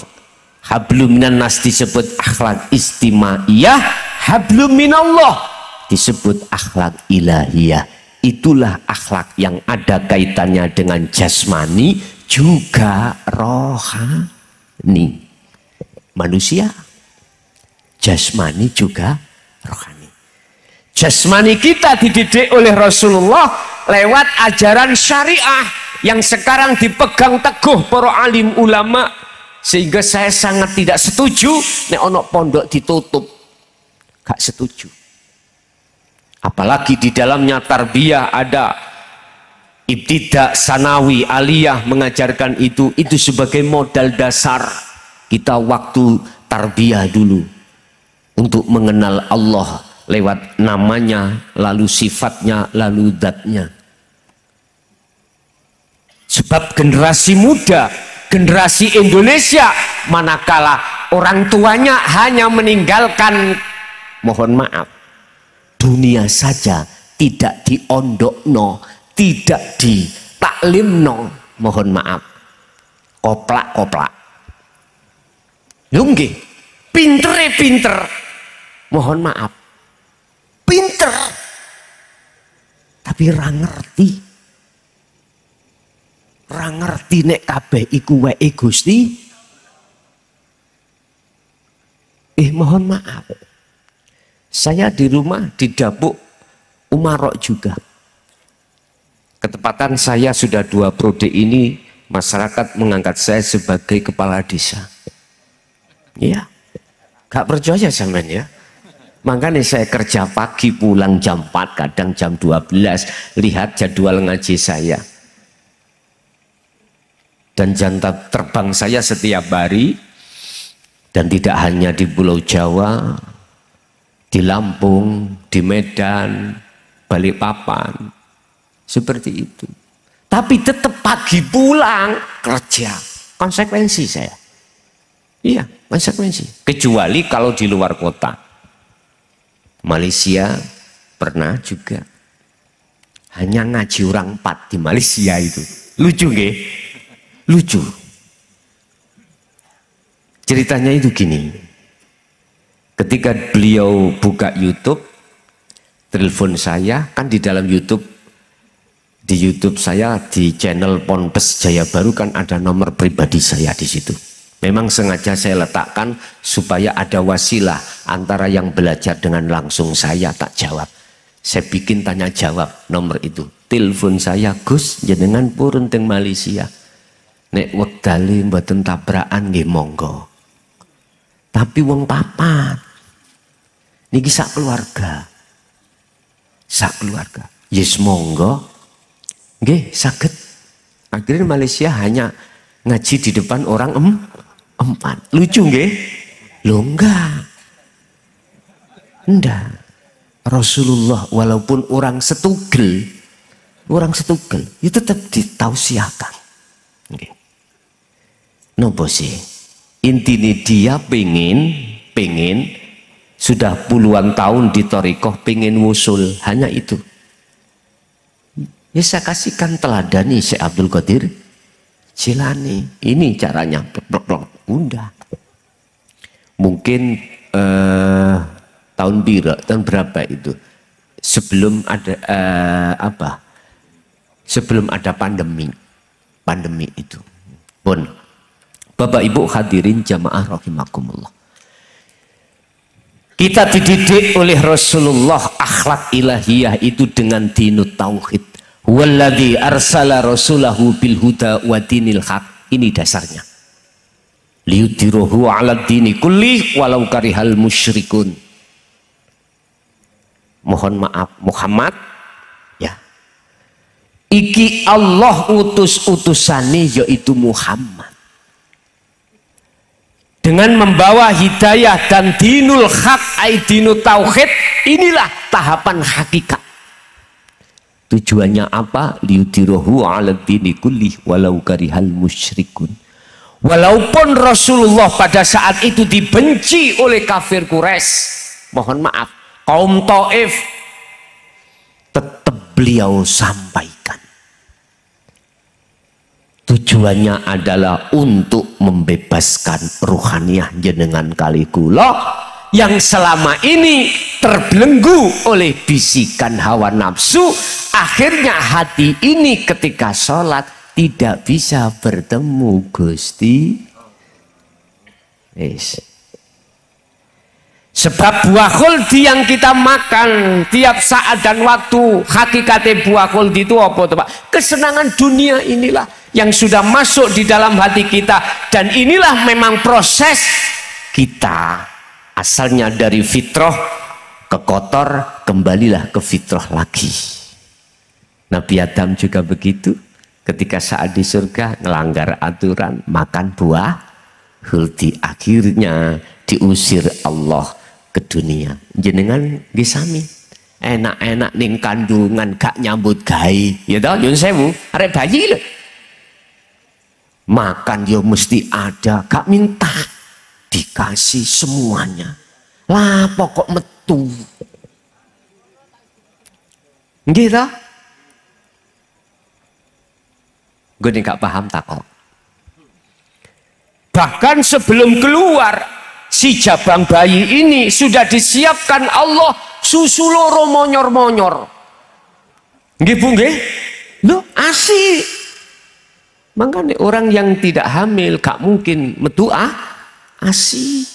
Hablum minanas disebut akhlak istimaiyah, hablum minallah disebut akhlak ilahiyah. Itulah akhlak yang ada kaitannya dengan jasmani juga rohani. Manusia jasmani juga rohani. Jasmani kita dididik oleh Rasulullah lewat ajaran syariah yang sekarang dipegang teguh para alim ulama, sehingga saya sangat tidak setuju nek ono pondok ditutup. Gak setuju. Apalagi di dalamnya tarbiyah ada ibtidak, sanawi, aliyah mengajarkan itu sebagai modal dasar kita waktu tarbiyah dulu untuk mengenal Allah lewat namanya, lalu sifatnya, lalu zatnya. Sebab generasi muda, generasi Indonesia manakala orang tuanya hanya meninggalkan, mohon maaf, dunia saja, tidak diondokno, tidak ditaklimno, mohon maaf, koplak-koplak. Nggih, pinter, mohon maaf, pinter, tapi ra ngerti nek kabeh iku wae Gusti. Mohon maaf. Saya di rumah di Dapuk Umarok juga. Ketepatan saya sudah 2 periode ini masyarakat mengangkat saya sebagai kepala desa. Ya, gak percaya sampean ya. Makanya saya kerja pagi pulang jam 4, kadang jam 12. Lihat jadwal ngaji saya. Dan jam terbang saya setiap hari. Dan tidak hanya di Pulau Jawa, di Lampung, di Medan, Balikpapan, seperti itu. Tapi tetap pagi pulang kerja, konsekuensi saya. Iya, konsekuensi. Kecuali kalau di luar kota. Malaysia pernah juga. Hanya ngaji orang 4 di Malaysia itu. Lucu nggih? Lucu. Ceritanya itu gini. Ketika beliau buka YouTube, telepon saya, kan di dalam YouTube, di YouTube saya di channel Ponpes Jaya Baru kan ada nomor pribadi saya di situ. Memang sengaja saya letakkan supaya ada wasilah antara yang belajar dengan langsung saya tak jawab. Saya bikin tanya jawab nomor itu. Telepon saya, Gus, jenengan purun teng Malaysia. Nek wektale mboten tabrakan nggih monggo. Tapi wong papat. Niki sak keluarga. Sak keluarga. Yes monggo. Nggih saged. Akhirnya Malaysia hanya ngaji di depan orang 4. Lucu nggih? Loh enggak. Rasulullah walaupun orang setugel itu tetap ditausiahkan. Nggih. Nopo sih? Intinya dia pengen pengen sudah puluhan tahun di torikoh pengen wusul, hanya itu. Ya saya kasihkan teladani Syekh Abdul Qadir Jilani. Ini caranya, udah. Mungkin tahun berapa itu? Sebelum ada sebelum ada pandemi itu. Pun, Bapak Ibu hadirin jamaah rahimakumullah. Kita dididik oleh Rasulullah akhlak ilahiyah itu dengan dinut tauhid. Walladzi arsala rasulahu bil huda wa dinil haq. Ini dasarnya. Liyudhirahu 'ala dini kulli walau karihal musyrikun. Mohon maaf Muhammad ya. Iki Allah utus-utusane yaitu Muhammad. Dengan membawa hidayah dan dinul haq ai dinut tauhid, inilah tahapan hakikat. Tujuannya apa? Liyudhirahu 'ala dini kulli walau karihal musyrikun. Walaupun Rasulullah pada saat itu dibenci oleh kafir Quraisy, mohon maaf, kaum Taif, tetap beliau sampaikan. Tujuannya adalah untuk membebaskan ruhaniyah jenengan kali kula yang selama ini terbelenggu oleh bisikan hawa nafsu. Akhirnya hati ini ketika sholat tidak bisa bertemu Gusti. Yes. Sebab buah khuldi yang kita makan tiap saat dan waktu, hakikatnya buah khuldi itu apa tuh Pak? Kesenangan dunia inilah yang sudah masuk di dalam hati kita, dan inilah memang proses kita asalnya dari fitrah ke kotor, kembalilah ke fitrah lagi. Nabi Adam juga begitu, ketika saat di surga melanggar aturan makan buah khuldi, akhirnya diusir Allah ke dunia. Jenengan gisami enak-enak ning kandungan gak nyambut gawe, ya toh nyun sewu, arek bayi lho. Makan yo mesti ada, gak minta, dikasih semuanya. Lah pokok metu. Nggih toh? Gue gak paham tak kok. Bahkan sebelum keluar si jabang bayi ini sudah disiapkan Allah susu loro monyor-monyor. Nggih Bu nggih? Lho asik. Makanya orang yang tidak hamil gak mungkin metu asik.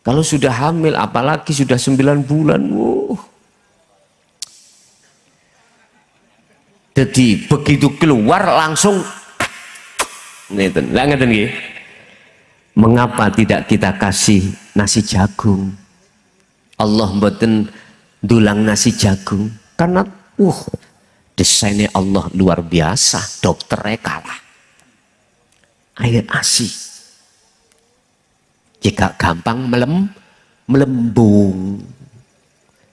Kalau sudah hamil apalagi sudah 9 bulan. Jadi begitu keluar langsung ngeten. Lah ngeten nggih. Mengapa tidak kita kasih nasi jagung? Allah mboten dulang nasi jagung karena desainnya Allah luar biasa, dokternya kalah. Air ASI jika gampang melembung.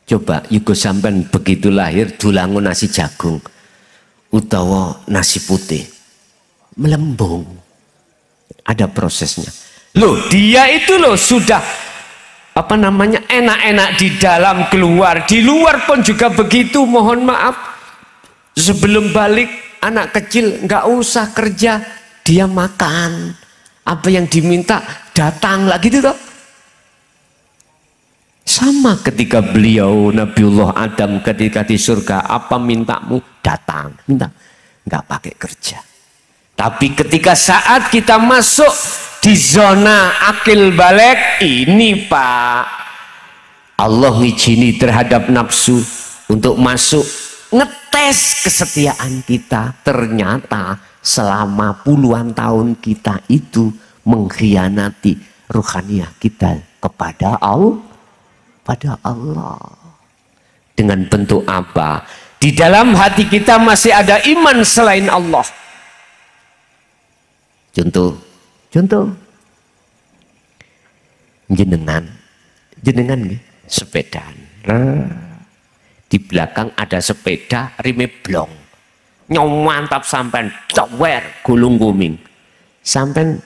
Coba Yugo sampean begitu lahir dulangun nasi jagung utawa nasi putih, melembung. Ada prosesnya. Loh, dia itu loh sudah apa namanya enak-enak di dalam, keluar di luar pun juga begitu. Mohon maaf, sebelum balik anak kecil nggak usah kerja, dia makan apa yang diminta datang lah gitu toh. Sama ketika beliau Nabiullah Adam ketika di surga, apa mintamu datang, minta, nggak pakai kerja. Tapi ketika saat kita masuk di zona akil balik ini Pak, Allah ngizini terhadap nafsu untuk masuk ngetes kesetiaan kita. Ternyata selama puluhan tahun kita itu mengkhianati ruhaniyah kita kepada Allah. Dengan bentuk apa? Di dalam hati kita masih ada iman selain Allah. Contoh jenengan nih sepedaan. Di belakang ada sepeda rime blong. Nyong mantap sampean cewer gulung guming. Sampean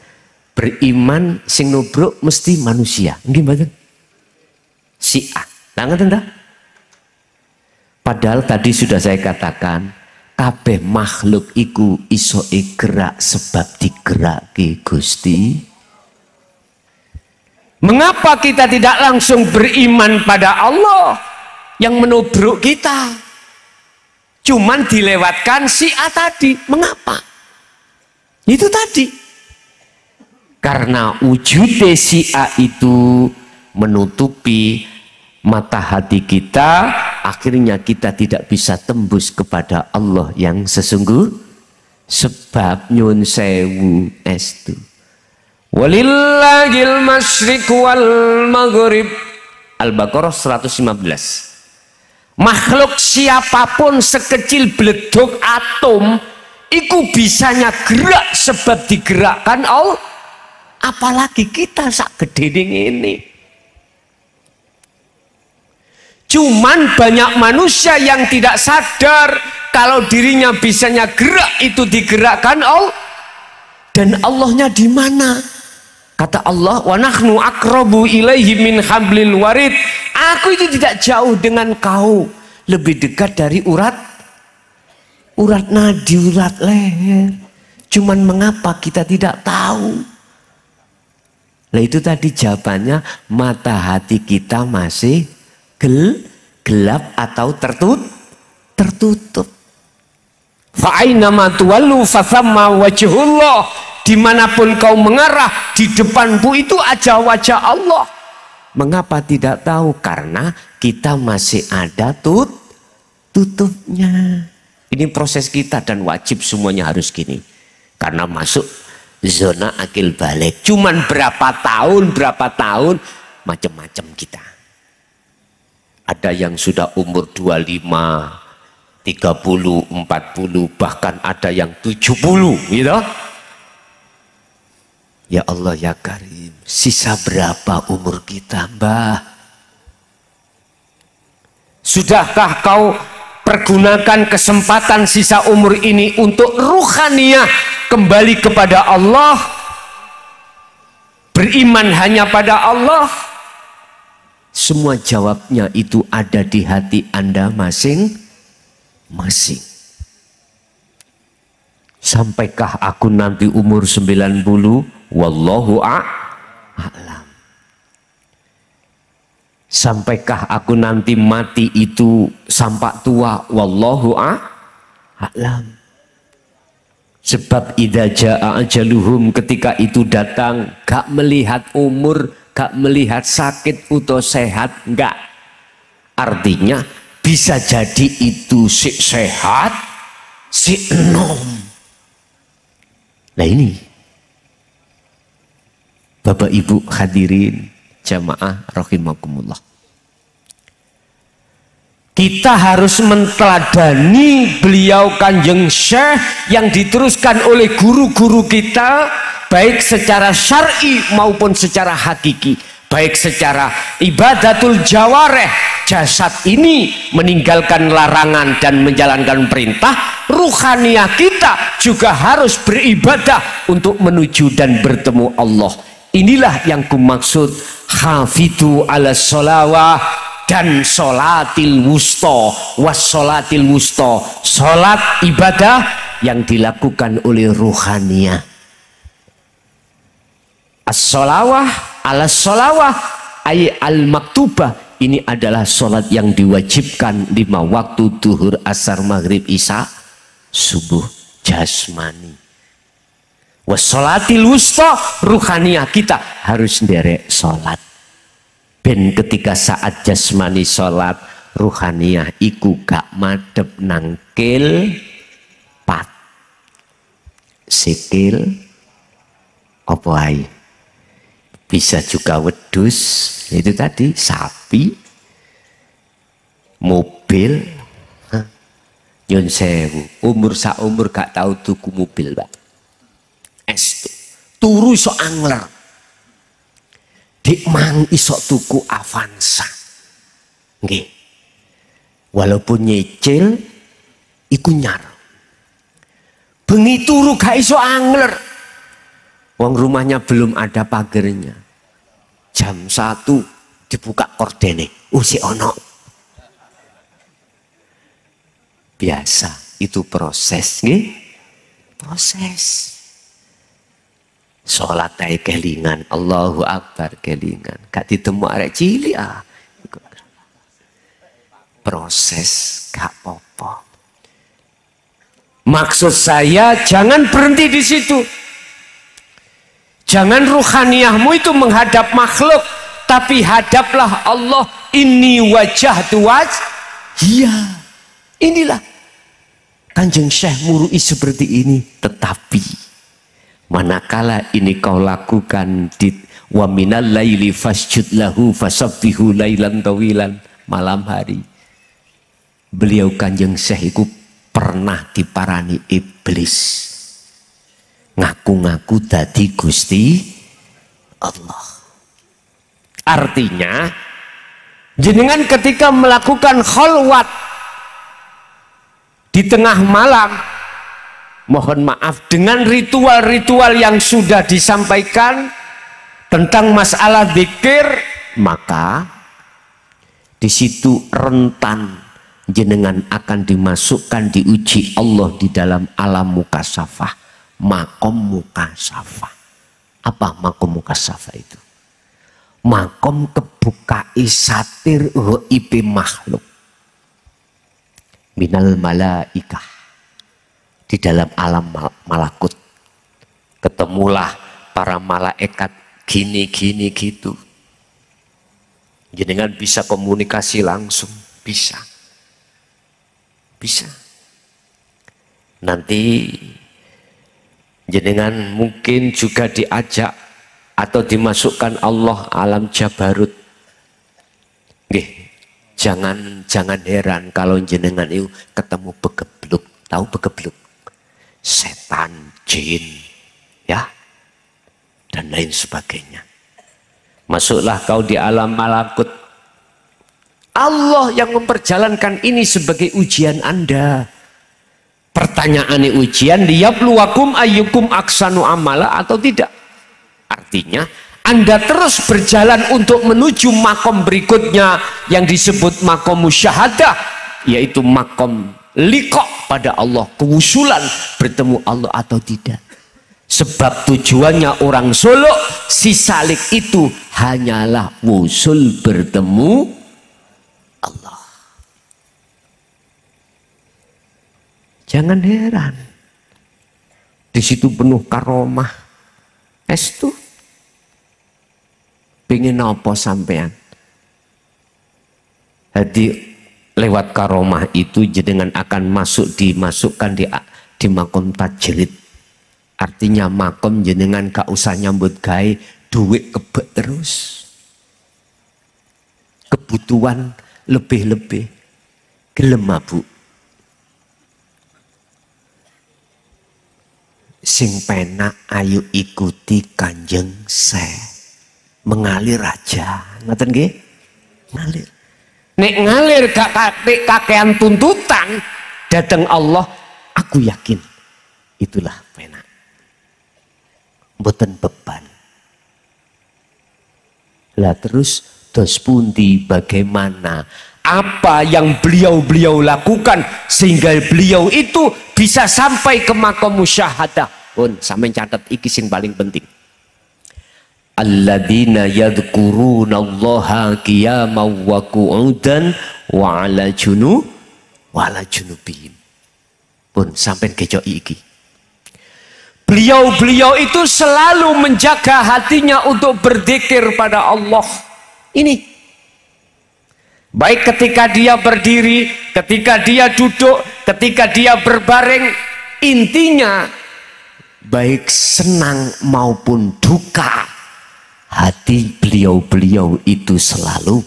beriman sing nubruk mesti manusia. Nggih mboten? Syiah. Lah ngoten ta? Padahal tadi sudah saya katakan kabeh makhluk iku iso gerak sebab digerakke Gusti. Mengapa kita tidak langsung beriman pada Allah yang menubruk kita? Cuman dilewatkan Syiah tadi. Mengapa? Itu tadi. Karena wujud Syiah itu menutupi mata hati kita, akhirnya kita tidak bisa tembus kepada Allah yang sesungguh. Sebab nyun sewu estu. Walillahil masyriq wal maghrib. Al-Baqarah 115. Makhluk siapapun sekecil beleduk atom iku bisanya gerak sebab digerakkan Allah. Apalagi kita sak gede ini. Cuman banyak manusia yang tidak sadar kalau dirinya bisanya gerak itu digerakkan Allah. Dan Allahnya di mana? Kata Allah, wa nahnu aqrabu ilaihi min hablil warid. Aku itu tidak jauh dengan kau, lebih dekat dari urat nadi, urat leher. Cuman mengapa kita tidak tahu? Lah itu tadi jawabannya, mata hati kita masih gelap atau tertutup. Fa aina ma tuwallu fa thamma wajhullah. Dimanapun kau mengarah, di depanmu itu aja wajah Allah. Mengapa tidak tahu? Karena kita masih ada tutupnya. Ini proses kita dan wajib semuanya harus gini. Karena masuk zona akil balik. Cuman berapa tahun, macam-macam kita. Ada yang sudah umur 25, 30, 40, bahkan ada yang 70, gitu. Ya Allah ya Karim, sisa berapa umur kita, Mbah? Sudahkah kau pergunakan kesempatan sisa umur ini untuk ruhaniyah kembali kepada Allah? Beriman hanya pada Allah? Semua jawabnya itu ada di hati Anda masing-masing. Sampaikah aku nanti umur 90? Wallahu a'lam. Sampaikah aku nanti mati itu sampai tua? Wallahu a'lam. Sebab idza jaa ajaluhum, ketika itu datang, gak melihat umur, gak melihat sakit atau sehat, enggak. Artinya bisa jadi itu si sehat, si enom. Nah ini Bapak Ibu hadirin jamaah rahimakumullah. Kita harus menteladani beliau Kanjeng Syekh yang diteruskan oleh guru-guru kita, baik secara syar'i maupun secara hakiki, baik secara ibadatul jawareh, jasad ini meninggalkan larangan dan menjalankan perintah. Ruhaniyah kita juga harus beribadah untuk menuju dan bertemu Allah. Inilah yang kumaksud hafidhu ala sholawah dan sholatil wusta wassolatil wusta, sholat ibadah yang dilakukan oleh ruhaniyah. As-sholawah ala sholawah ay al-maktubah, ini adalah sholat yang diwajibkan 5 waktu, duhur, asar, maghrib, isya, subuh, jasmani. Wassolatil wusta, ruhaniyah kita harus nderek sholat. Ben ketika saat jasmani sholat, ruhaniyah iku gak madep nangkil pat sikil apa ae. Bisa juga wedus, itu tadi sapi, mobil. Nyun sewu, umur sak umur gak tahu tuku mobil, Pak. Turu iso angler, dik mang iso tuku Avanza, nggih. Walaupun nyicil, iku nyar. Bengi turu gak iso angler. Wong rumahnya belum ada pagernya. Jam 1 dibuka kordene. Si ono. Biasa, itu proses nggih. Proses. Salat ae kelingan, Allahu Akbar kelingan. Gak ditemu arek cilik ah. Proses gak apa-apa. Maksud saya jangan berhenti di situ. Jangan ruhaniyahmu itu menghadap makhluk, tapi hadaplah Allah. Ini wajah tuaj. Iya, inilah Kanjeng Syekh murui seperti ini. Tetapi manakala ini kau lakukan di wa minal laili fasjud lahu fasabbihu lailan tawilan, malam hari. Beliau Kanjeng Syekh itu pernah diparani iblis. Ngaku-ngaku dadi Gusti Allah. Artinya jenengan ketika melakukan khalwat di tengah malam, mohon maaf, dengan ritual-ritual yang sudah disampaikan tentang masalah zikir, maka di situ rentan jenengan akan dimasukkan, diuji Allah di dalam alam mukasafah. Makom mukasafah. Apa makom mukasafah itu? Makom kebukai satir ipe makhluk. Minal malaikah. Di dalam alam malakut. Ketemulah para malaikat gini-gini gitu. Jenengan bisa komunikasi langsung. Bisa. Bisa. Nanti jenengan mungkin juga diajak atau dimasukkan Allah alam Jabarut. Nggih, jangan heran kalau jenengan itu ketemu begebluk. Tahu begebluk? Setan, jin, ya, dan lain sebagainya. Masuklah kau di alam malakut. Allah yang memperjalankan ini sebagai ujian Anda. Pertanyaannya ujian, liyabluwakum ayyukum aksanu amala atau tidak. Artinya Anda terus berjalan untuk menuju makom berikutnya yang disebut makom musyahadah, yaitu makom liqa pada Allah, kewusulan bertemu Allah atau tidak. Sebab tujuannya orang Solo si salik itu hanyalah wusul bertemu Allah. Jangan heran, di situ penuh karomah. Estu, pengen apa sampean? Jadi lewat karomah itu jenengan akan dimasukkan di makom tajrid. Artinya makom jenengan gak usah nyambut gawe, duit kebek terus. Kebutuhan lebih-lebih, gelem mabuk. Sing penak ayo ikuti Kanjeng Syekh, mengalir aja, ngoten nggih? Ngalir. Nek ngalir gak kakean tuntutan datang Allah, aku yakin itulah penak. Mboten beban. Lah terus dos pundi, bagaimana? Apa yang beliau lakukan sehingga beliau itu bisa sampai ke makom musyahadah. Pun sampeyan catat iki sing paling penting. Alladzina yadhkurunallaha qiyaman wa qu'udan wa 'ala junubihim. Pun sampeyan kecok iki. Beliau itu selalu menjaga hatinya untuk berzikir pada Allah. Ini baik ketika dia berdiri, ketika dia duduk, ketika dia berbaring, intinya baik senang maupun duka, hati beliau itu selalu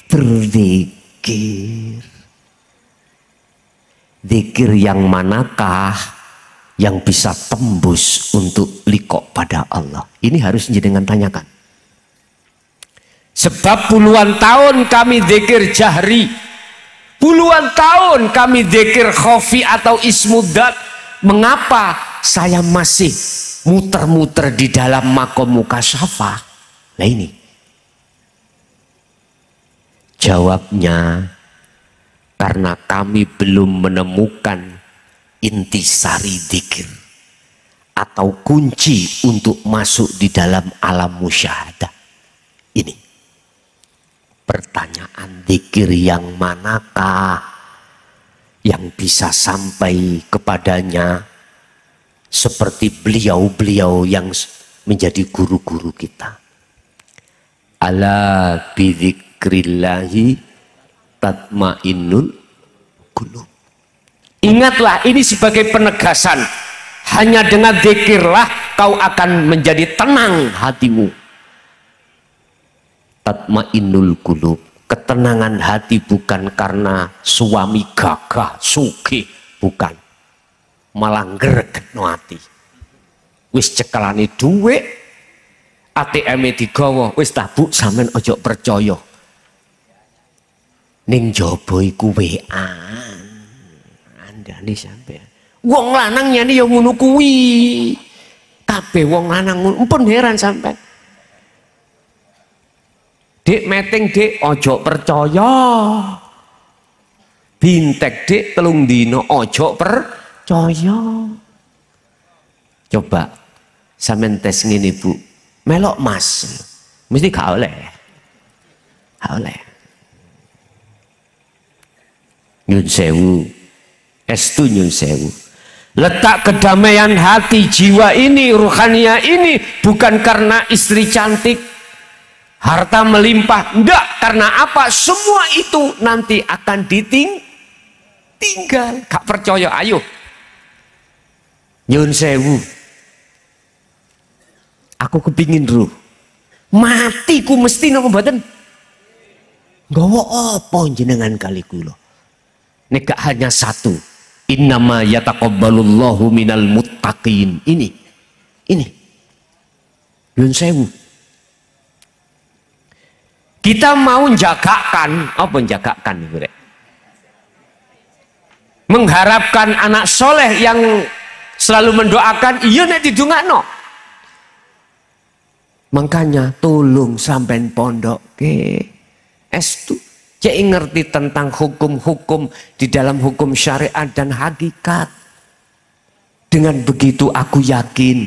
berzikir. Zikir yang manakah yang bisa tembus untuk liqa pada Allah? Ini harus jenengan tanyakan. Sebab puluhan tahun kami zikir jahri, puluhan tahun kami zikir khafi atau ismudat. Mengapa? saya masih muter-muter di dalam makom mukasyafah? Nah ini jawabnya, karena kami belum menemukan intisari dzikir atau kunci untuk masuk di dalam alam musyahadah. Ini pertanyaan, dzikir yang manakah yang bisa sampai kepadanya seperti beliau-beliau yang menjadi guru-guru kita. Ala bidzikrillahi tatmainnul qulub. Ingatlah, ini sebagai penegasan, hanya dengan zikirlah kau akan menjadi tenang hatimu. Tatmainnul qulub, ketenangan hati bukan karena suami gagah sugih, bukan, malah ngregetno ati. Wis cekelane dhuwit, ATM-e digawa, wis ta Bu, sampean ojo percaya. Ning jaba iku WA-an. Andane sampean. Wong lanang nyani ya ngono kuwi. Kabeh wong lanang ngono, pun heran sampean. Dik meting dik, ojo percaya. Bintek dik telung dino, ojo percaya. Coba sampean tes ngene Bu, melok Mas, mesti gak oleh. Gak oleh. Nyun sewu, estu nyun sewu. Letak kedamaian hati jiwa ini, ruhania ini bukan karena istri cantik, harta melimpah, enggak. Karena apa? Semua itu nanti akan ditinggal. Gak percaya, ayo nyun sewu, aku kepingin ruh matiku mesti napa mboten nggawa apa jenengan kali kula. Nek gak hanya satu, innama yataqabbalullahu minal muttaqin. Ini nyun sewu. Kita mau jagakan, apa jagakan ibu rek? Mengharapkan anak soleh yang selalu mendoakan, iya nek didongakno. Makanya tolong sampean pondok ke estu, cek ngerti tentang hukum-hukum di dalam hukum syariat dan hakikat. Dengan begitu aku yakin,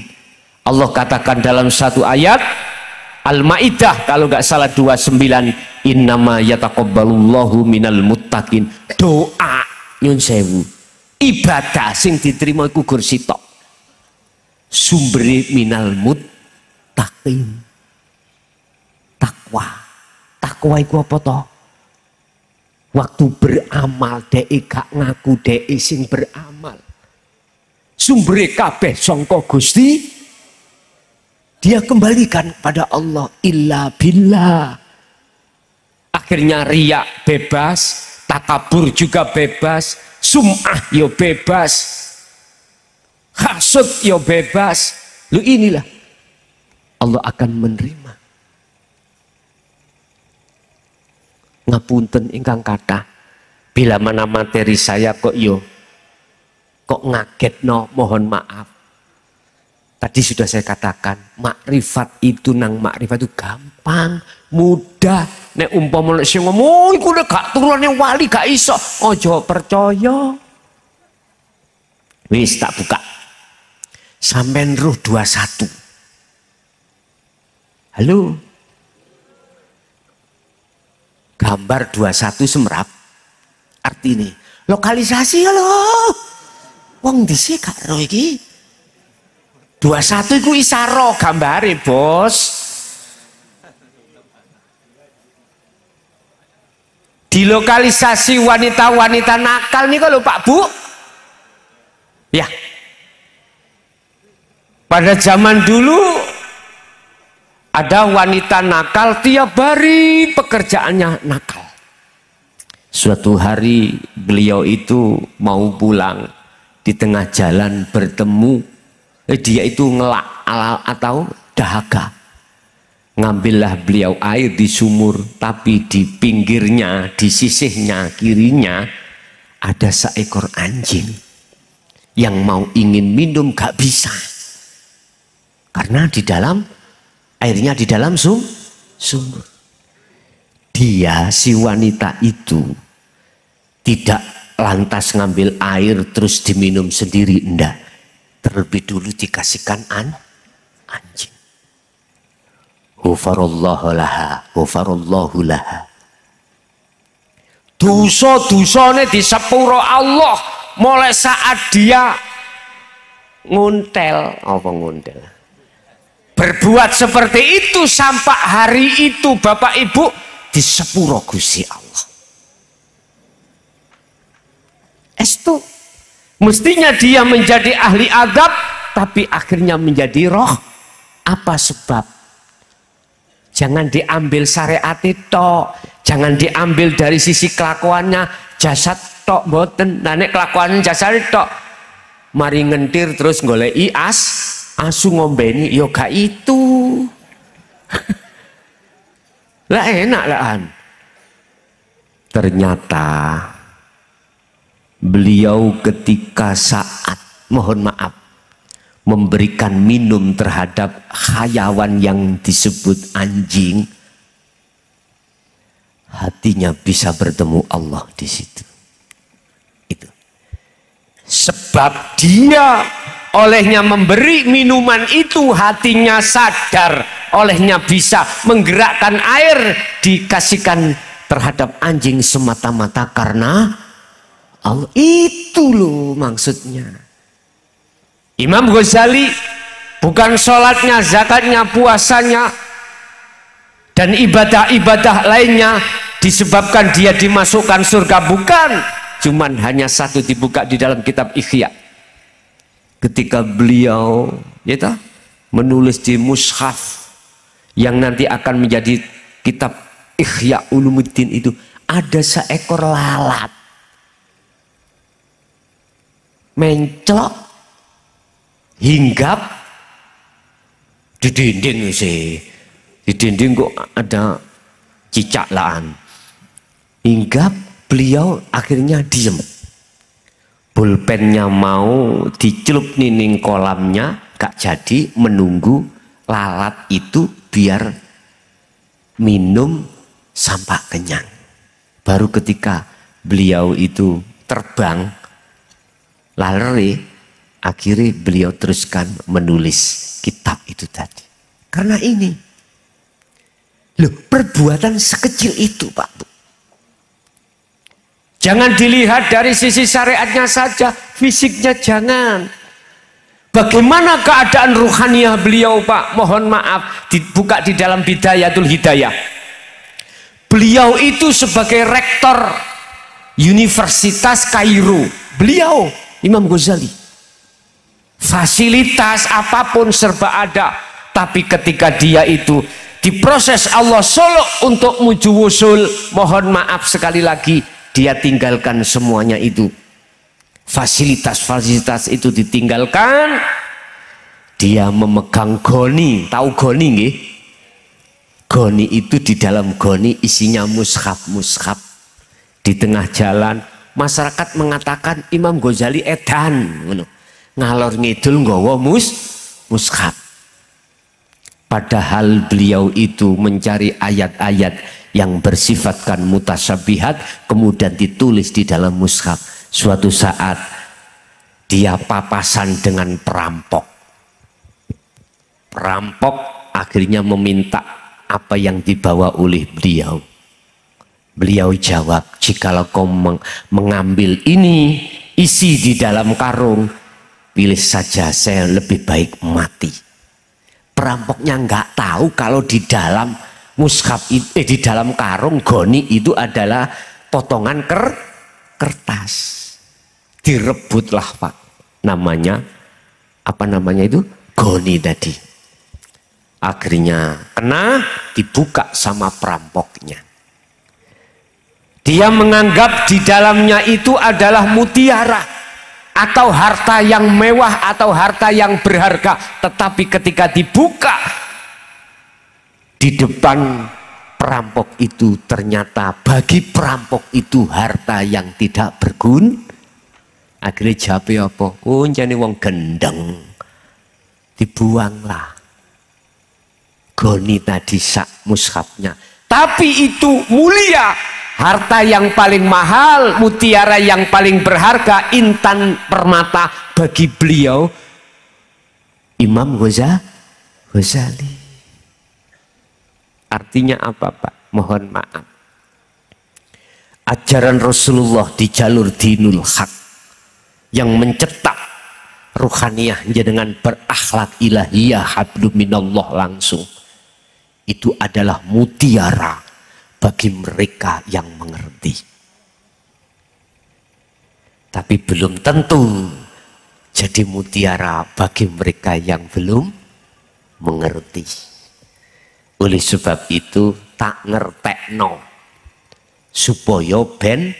Allah katakan dalam satu ayat Al-Maidah kalau nggak salah 29, innama yataqabbalullahu minal muttaqin. Doa nyun sewu, ibadah sing diterima iku gur sitok, sumbere minal muttaqin. Takwa iku apa to? Waktu beramal dek gak ngaku dek sing beramal, sumbere kabeh sangka Gusti, dia kembalikan pada Allah. Illa billah. Akhirnya riak bebas, takabur juga bebas, sum'ah yo bebas, hasud yo bebas. Lu inilah Allah akan menerima. Ngapunten ingkang kathah, bila mana materi saya kok ngagetno, mohon maaf. Tadi sudah saya katakan, makrifat itu makrifat itu gampang, mudah. Nek umpama sing ngomong iku nek gak turune wali gak iso, aja percaya. Wis tak buka. Sampean ruh 21. Halo. Gambar 21 semrap. Artine lokalisasi halo. Wong dhisik gak ro iki. 21 itu isaro gambare, Bos. Di lokalisasi wanita-wanita nakal nih kalau Pak Bu. Ya. Pada zaman dulu ada wanita nakal, tiap hari pekerjaannya nakal. Suatu hari beliau itu mau pulang, di tengah jalan bertemu, dia itu ngelak atau dahaga. Ngambillah beliau air di sumur, tapi di pinggirnya, di sisihnya, kirinya ada seekor anjing. Yang mau ingin minum gak bisa. Karena di dalam, airnya di dalam sumur. Dia, si wanita itu, tidak lantas ngambil air terus diminum sendiri, enggak. Terlebih dulu dikasihkan anjing. Ghafarallahu laha, ghafarallahu laha. Dosa-dosane disepuro Allah mulai saat dia nguntel, apa nguntel? Berbuat seperti itu sampai hari itu Bapak Ibu disepuro Gusti Allah. Estu mestinya dia menjadi ahli adab tapi akhirnya menjadi roh. Apa sebab? Jangan diambil syariat itu, jangan diambil dari sisi kelakuannya, jasad tok boten. Nah nek kelakuannya jasad tok, mari ngentir terus goleki asu ngombeni, yo gak itu. Lah enak lah. Ternyata beliau ketika saat, mohon maaf, memberikan minum terhadap hayawan yang disebut anjing, hatinya bisa bertemu Allah di situ. Itu. Sebab dia olehnya memberi minuman itu, hatinya sadar, olehnya bisa menggerakkan air dikasihkan terhadap anjing semata-mata karena Allah. Itu loh maksudnya. Imam Ghazali bukan sholatnya, zakatnya, puasanya, dan ibadah-ibadah lainnya disebabkan dia dimasukkan surga, bukan. Cuman hanya satu dibuka di dalam kitab Ihya. Ketika beliau menulis di mushaf yang nanti akan menjadi kitab Ihya Ulumuddin itu, ada seekor lalat menclok hinggap di dinding sih. Di dinding kok ada cicak laan. Hinggap, beliau akhirnya diem. Pulpennya mau dicelup nining kolamnya, gak jadi, menunggu lalat itu biar minum sampai kenyang. Baru ketika beliau itu terbang, lalari, akhirnya beliau teruskan menulis kitab itu tadi. Karena ini, loh, perbuatan sekecil itu Pak Bu. Jangan dilihat dari sisi syariatnya saja, fisiknya jangan. Bagaimana keadaan ruhaniah beliau Pak? Mohon maaf, dibuka di dalam Bidayatul Hidayah. Beliau itu sebagai rektor Universitas Kairo. Beliau, Imam Ghazali. Fasilitas apapun serba ada. Tapi ketika dia itu diproses Allah solo untuk menuju wusul, mohon maaf sekali lagi, dia tinggalkan semuanya itu. Fasilitas-fasilitas itu ditinggalkan. Dia memegang goni. Tahu goni nggih? Goni itu di dalam goni isinya mushaf-mushaf. Di tengah jalan masyarakat mengatakan Imam Ghazali edan, ngalor ngidul nggawa mushaf. Padahal beliau itu mencari ayat-ayat yang bersifatkan mutasyabihat, kemudian ditulis di dalam mushaf. Suatu saat dia papasan dengan perampok. Perampok akhirnya meminta apa yang dibawa oleh beliau. Beliau jawab, jikalau kau mengambil ini, isi di dalam karung, pilih saja, saya lebih baik mati. Perampoknya nggak tahu kalau di dalam mushaf itu, di dalam karung goni itu adalah potongan kertas. Direbutlah Pak, namanya apa namanya itu, goni tadi. Akhirnya kena, dibuka sama perampoknya. Dia menganggap di dalamnya itu adalah mutiara atau harta yang mewah atau harta yang berharga, tetapi ketika dibuka di depan perampok itu, ternyata bagi perampok itu harta yang tidak berguna. Akhirnya jawabnya apa? Oh, jadi wong gendeng. Dibuanglah. Goni tadi sak mushafnya. Tapi itu mulia. Harta yang paling mahal, mutiara yang paling berharga, intan permata bagi beliau Imam Ghazali. Artinya apa, Pak? Mohon maaf. Ajaran Rasulullah di jalur dinul haq yang mencetak ruhaniyah dengan berakhlak ilahiyah hablum minallah langsung. Itu adalah mutiara bagi mereka yang mengerti. Tapi belum tentu jadi mutiara bagi mereka yang belum mengerti. Oleh sebab itu tak ngertekno supaya ben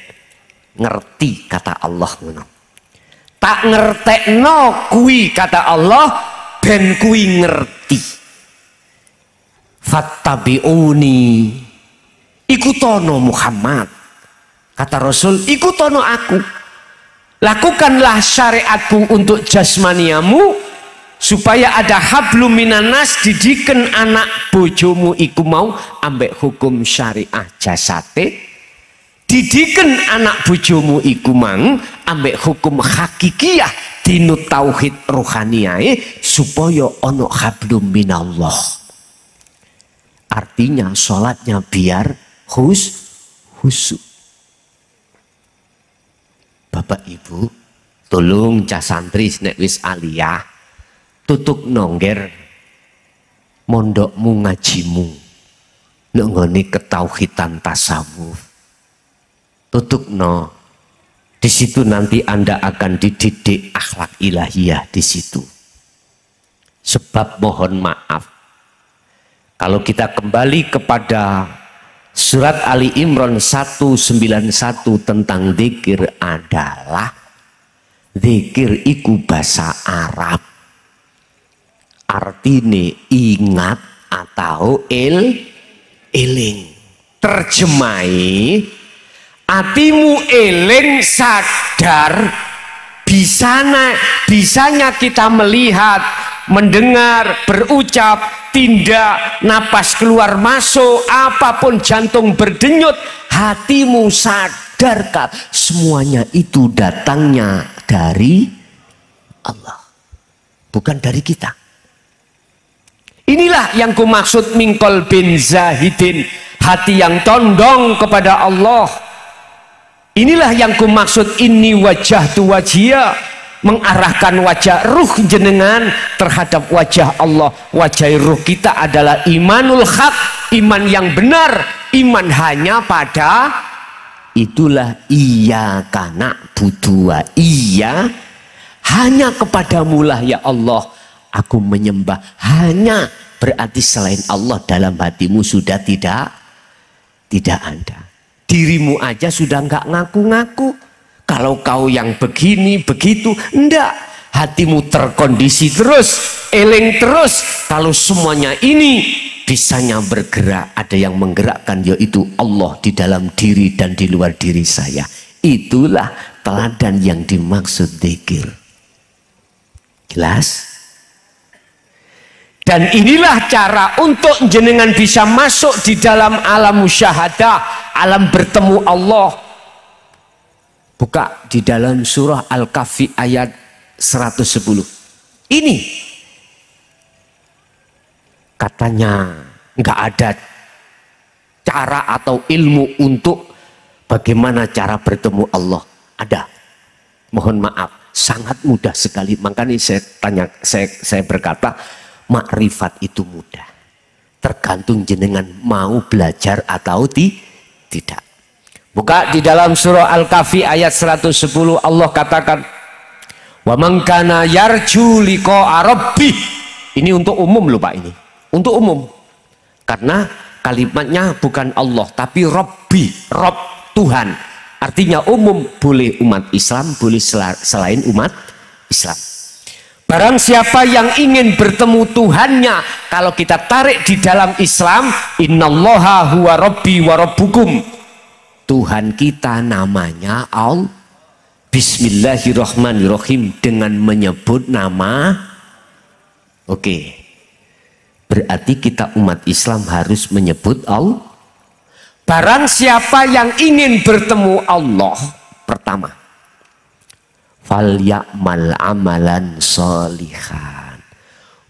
ngerti kata Allah ngono. Tak ngertekno kuwi kata Allah ben kuwi ngerti. Fattabi'uni, ikutono Muhammad. Kata Rasul, ikutono aku. Lakukanlah syariatku untuk jasmaniamu, supaya ada hablum minanas, didiken anak bojomu iku mau ambek hukum syariah jasate, didiken anak bojomu iku mang ambek hukum hakikiyah dinut tauhid rohaniyae, supaya ono hablum minallah. Artinya sholatnya biar khusyuk. Bapak Ibu, tolong cah santri nek wis aliyah tutuk nongger mondokmu ngajimu nek nggone ketauhidan tasawuf. Tutukno. Di situ nanti Anda akan dididik akhlak ilahiyah di situ. Sebab mohon maaf, kalau kita kembali kepada surat Ali Imran 191 tentang zikir adalah zikir iku bahasa Arab. Artinya ingat atau eling. Terjemahi, atimu eling sadar, bisanya kita melihat, mendengar, berucap, tindak, napas keluar masuk, apapun jantung berdenyut, hatimu sadarkan semuanya itu datangnya dari Allah, bukan dari kita. Inilah yang kumaksud mingkol bin zahidin, hati yang condong kepada Allah. Inilah yang kumaksud ini wajah tu wajia, mengarahkan wajah ruh jenengan terhadap wajah Allah. Wajah ruh kita adalah imanul haq, iman yang benar, iman hanya pada itulah iya kana budua, iya hanya kepadamulah ya Allah aku menyembah. Hanya berarti selain Allah dalam hatimu sudah tidak ada. Dirimu aja sudah nggak ngaku-ngaku. Kalau kau yang begini, begitu, enggak. Hatimu terkondisi terus, eling terus. Kalau semuanya ini bisanya bergerak, ada yang menggerakkan, yaitu Allah di dalam diri dan di luar diri saya. Itulah teladan yang dimaksud zikir. Jelas? Dan inilah cara untuk jenengan bisa masuk di dalam alam musyahadah, alam bertemu Allah. Buka di dalam surah Al-Kahfi ayat 110. Ini katanya nggak ada cara atau ilmu untuk bagaimana cara bertemu Allah. Ada. Mohon maaf, sangat mudah sekali. Makanya saya berkata, makrifat itu mudah. Tergantung jenengan mau belajar atau tidak. Buka di dalam surah Al-Kahfi ayat 110, Allah katakan, wa man kana yarju liqa'a rabbih. Ini untuk umum loh Pak, ini untuk umum, karena kalimatnya bukan Allah tapi Rabbi, Rob, Tuhan. Artinya umum, boleh umat Islam, boleh selain umat Islam. Barang siapa yang ingin bertemu Tuhannya, kalau kita tarik di dalam Islam, innallaha huwa rabbi wa rabbukum, Tuhan kita namanya Allah. Bismillahirrahmanirrahim dengan menyebut nama. Oke. Berarti kita umat Islam harus menyebut Allah. Barang siapa yang ingin bertemu Allah, pertama, falyamal amalan sholihan.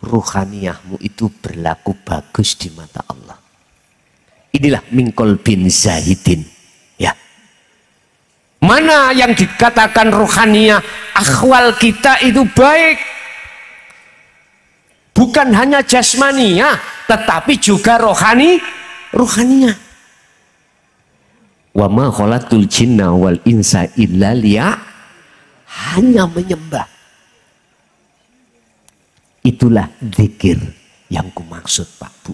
Ruhaniyahmu itu berlaku bagus di mata Allah. Inilah mingkol bin zahidin. Ya. Mana yang dikatakan ruhaniyah, akhwal kita itu baik. Bukan hanya jasmania, tetapi juga rohaninya. Wa ma khalaqtul jinna wal insa illa hanya menyembah. Itulah zikir yang kumaksud, Pak Bu.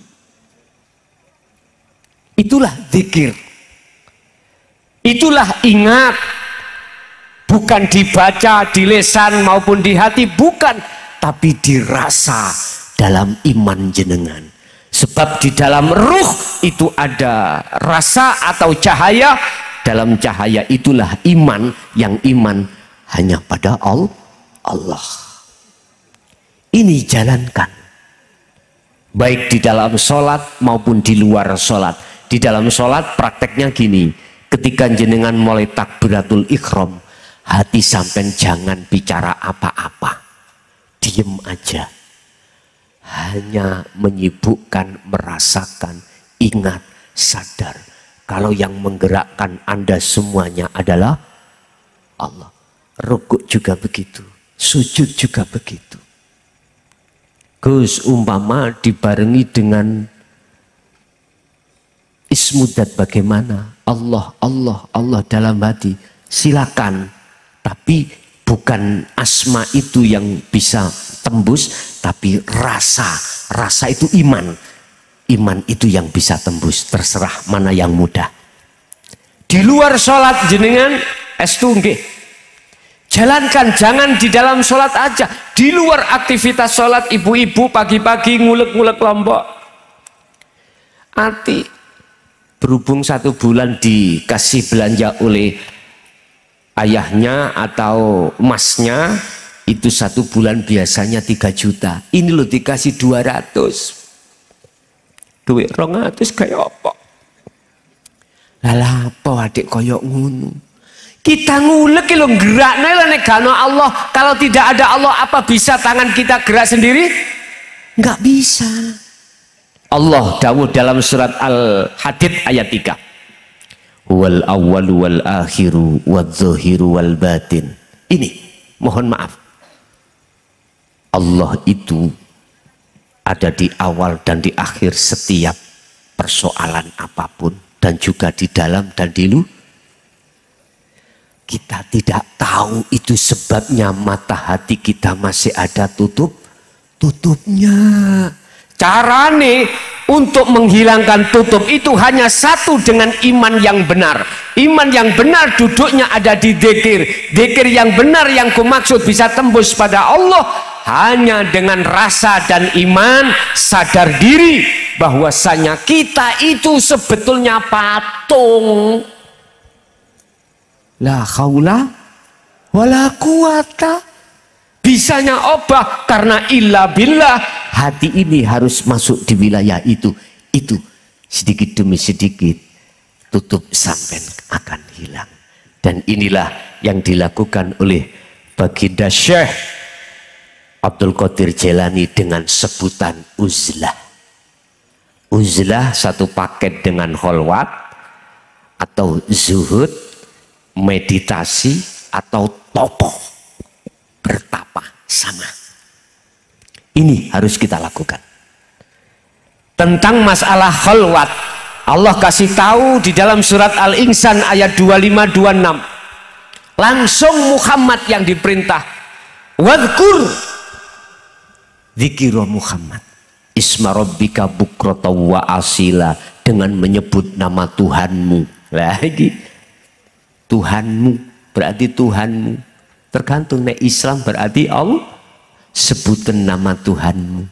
Itulah zikir. Itulah ingat. Bukan dibaca di lisan maupun di hati, bukan. Tapi dirasa dalam iman jenengan. Sebab di dalam ruh itu ada rasa atau cahaya. Dalam cahaya itulah iman, yang iman hanya pada Allah. Ini jalankan. Baik di dalam sholat maupun di luar sholat. Di dalam sholat prakteknya gini. Ketika jenengan mulai takbiratul ikhram, hati sampean jangan bicara apa-apa. Diem aja, hanya menyibukkan, merasakan, ingat, sadar. Kalau yang menggerakkan Anda semuanya adalah Allah. Rukuk juga begitu, sujud juga begitu. Gus, umpama dibarengi dengan ismudat bagaimana? Allah, Allah, Allah dalam hati. Silakan, tapi bukan asma itu yang bisa tembus, tapi rasa. Rasa itu iman. Iman itu yang bisa tembus. Terserah mana yang mudah. Di luar sholat jenengan estu nggih. Jalankan, jangan di dalam sholat aja. Di luar aktivitas sholat, ibu-ibu pagi-pagi ngulek-ngulek lombok. Ati berhubung 1 bulan dikasih belanja oleh ayahnya atau masnya, itu 1 bulan biasanya 3 juta. Ini loh dikasih 200. Duit 200 kayak apa? Lah apa adik koyok ngono? Kita ngulek lho gerakne lho nek gak ana Allah. Kalau tidak ada Allah, apa bisa tangan kita gerak sendiri? Enggak bisa. Allah dawuh dalam surat Al-Hadid ayat 3. Wal awwalu wal akhiru wal zahiru wal batin. Ini mohon maaf, Allah itu ada di awal dan di akhir setiap persoalan apapun, dan juga di dalam dan di luar. Kita tidak tahu itu sebabnya mata hati kita masih ada tutupnya. Carane untuk menghilangkan tutup itu hanya satu, dengan iman yang benar. Iman yang benar duduknya ada di dzikir. Dzikir yang benar yang kumaksud bisa tembus pada Allah hanya dengan rasa dan iman, sadar diri bahwasanya kita itu sebetulnya patung. La haula wala quwata. Bisanya obah karena illa billah. Hati ini harus masuk di wilayah itu. Itu sedikit demi sedikit tutup sampai akan hilang. Dan inilah yang dilakukan oleh baginda Syekh Abdul Qadir Jailani dengan sebutan uzlah. Uzlah satu paket dengan kholwat atau zuhud, meditasi atau topo, bertapa sama. Ini harus kita lakukan. Tentang masalah kholwat, Allah kasih tahu di dalam surat Al-Insan ayat 25-26. Langsung Muhammad yang diperintah. Wadhkur dzikra Muhammad isma rabbika bukrata wa asila, dengan menyebut nama Tuhanmu. Lagi Tuhanmu berarti Tuhanmu. Tergantung nek Islam berarti Allah. Sebutan nama Tuhanmu,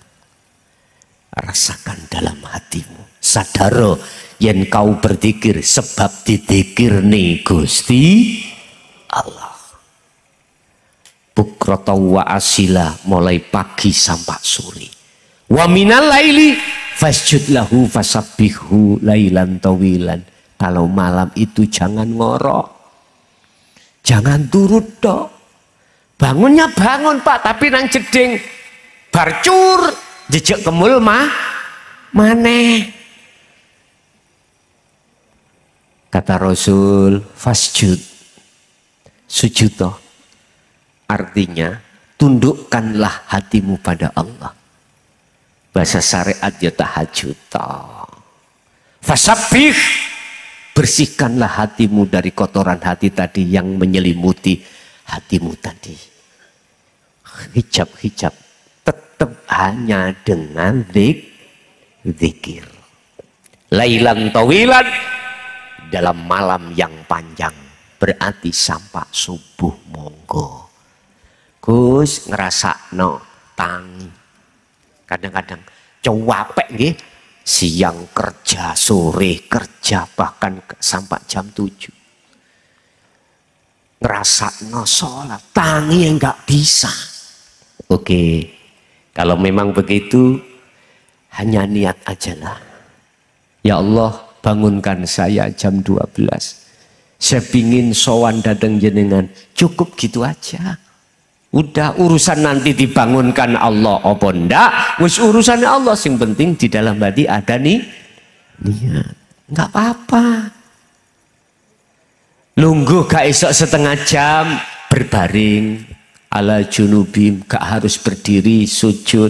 rasakan dalam hatimu, sadaro yen kau berzikir sebab dizikir nih Gusti Allah. bukrata wa asila, mulai pagi sampai sore. Wa minal laili fasjud lahu fasabbihu lailan tawilan. Kalau malam itu jangan ngorok, jangan turut dok. Bangunnya bangun Pak, tapi nang jeding barcur jejak kemul maneh. Kata Rasul, fasjud, sujud toh. Artinya tundukkanlah hatimu pada Allah. Bahasa syariat ya tahajud toh. Fasabbih, bersihkanlah hatimu dari kotoran hati tadi yang menyelimuti hatimu tadi. Hijab tetap hanya dengan zikir. Lailan tawilan, dalam malam yang panjang, berarti sampai subuh monggo. Gus ngerasakno tangi. Kadang-kadang capek nggih, siang kerja, sore kerja, bahkan sampai jam 7. Ngerasakno sholat, tangi yang nggak bisa. Oke, kalau memang begitu, hanya niat ajalah. Ya Allah, bangunkan saya jam 12. Saya pingin sowan dadeng jenengan. Cukup gitu aja. Udah, urusan nanti dibangunkan Allah apa ndak, wis urusannya Allah. Sing penting di dalam hati ada nih niat. Nggak apa-apa. Lungguh gak esok setengah jam, berbaring ala junubim, gak harus berdiri sujud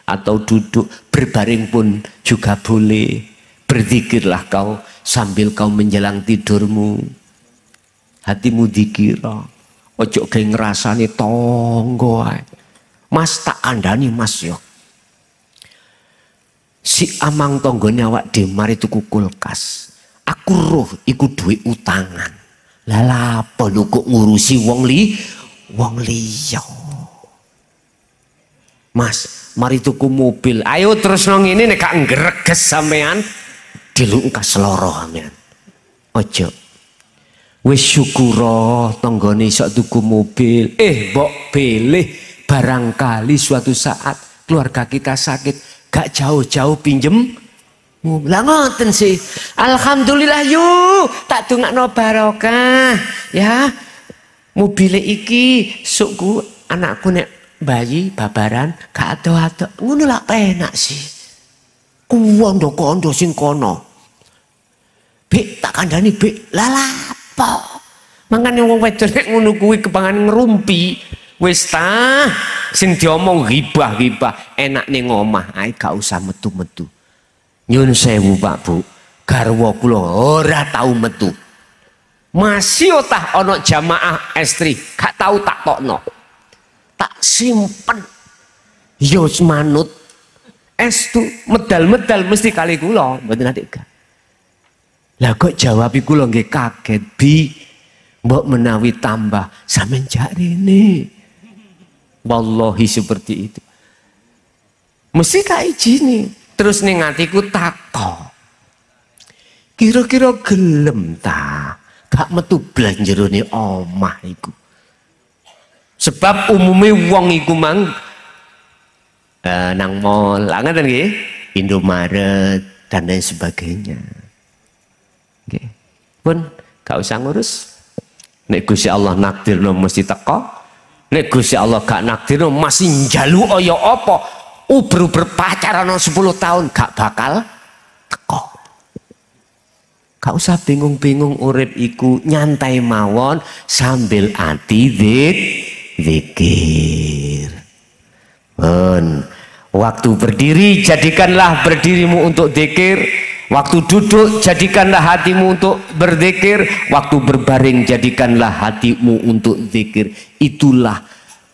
atau duduk, berbaring pun juga boleh. Berzikirlah kau sambil kau menjelang tidurmu, hatimu dikir. Ojo kayak ngerasani tonggo ae. Mas tak andani mas yo, si amang tonggone awak dhewe mari tuku kulkas, aku roh iku duwe utangan. Lah apa lu kok ngurusi wong liya. Mas, mari tuku mobil. Ayo terus nang ngene nek gak ngreges sampean dilungkas loro sampean. Ojo. Wis syukura tanggane iso tuku mobil. Mbok pilih barangkali suatu saat keluarga kita sakit, gak jauh-jauh pinjem. Lah ngoten sih. Alhamdulillah yuk, tak dongakno barokah ya. Mobil iki sukku anakku nek bayi babaran gak ado-ado. Ngono lak penak sih. Kondo-kondo sing kono. Bek tak kandhani bek. Lah lapo? Mangane wong wedok nek ngono kuwi kepangan ngerumpi. Wis ta sing diomong ghibah-ghibah enak ning omah ae gak usah metu-metu. Nyun sewu Pak Bu, garwa kula ora tau metu. Masih otah ana jamaah estri, gak tau tak tokno. Tak simpen. Yo manut estu medal-medal mesti kali kula, mboten adik gak. Lah kok jawab kula nggih kaget, Bi. Mbok menawi tambah sampean jak rene. Wallahi seperti itu. Mesti tak izini. Terus ning atiku takok. Kira-kira gelem ta gak metu blas jerone omah iku. Sebab umume wong iku mang nang mall, ngoten nggih, Indomaret dan lain sebagainya. Nggih. Pun gak usah ngurus. Nek Gusti Allah nakdirno mesti teko. Nek Gusti Allah gak nakdirno masih njaluk kaya apa? Uber pacaran 10 tahun gak bakal teko. Gak usah bingung-bingung urip iku, nyantai mawon sambil ati zikir. Waktu berdiri jadikanlah berdirimu untuk zikir. Waktu duduk jadikanlah hatimu untuk berzikir. Waktu berbaring jadikanlah hatimu untuk zikir. Itulah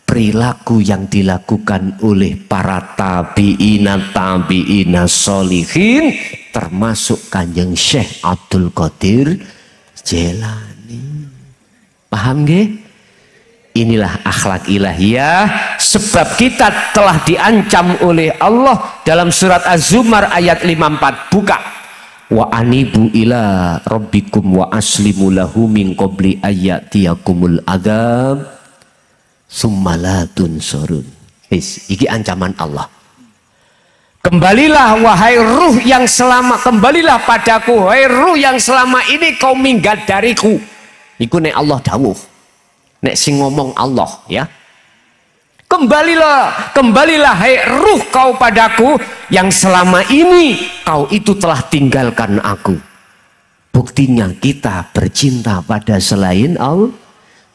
perilaku yang dilakukan oleh para tabi'ina sholihin, termasuk Kanjeng Syekh Abdul Qadir Jailani. Paham nggih? Inilah akhlak ilahiyah, sebab kita telah diancam oleh Allah dalam surat Az-Zumar ayat 54. Buka. Wa anibu ila rabbikum wa aslimu lahu min qabli ayyatiyakumul adzab. summalatun sorun. Iki ancaman Allah. Kembalilah wahai ruh yang selama, kembalilah padaku wahai ruh yang selama ini kau minggat dariku. Iku nek Allah dawuh. Nek sing ngomong Allah ya. Kembalilah hai ruh kau padaku yang selama ini kau itu telah tinggalkan aku. Buktinya kita bercinta pada selain Allah,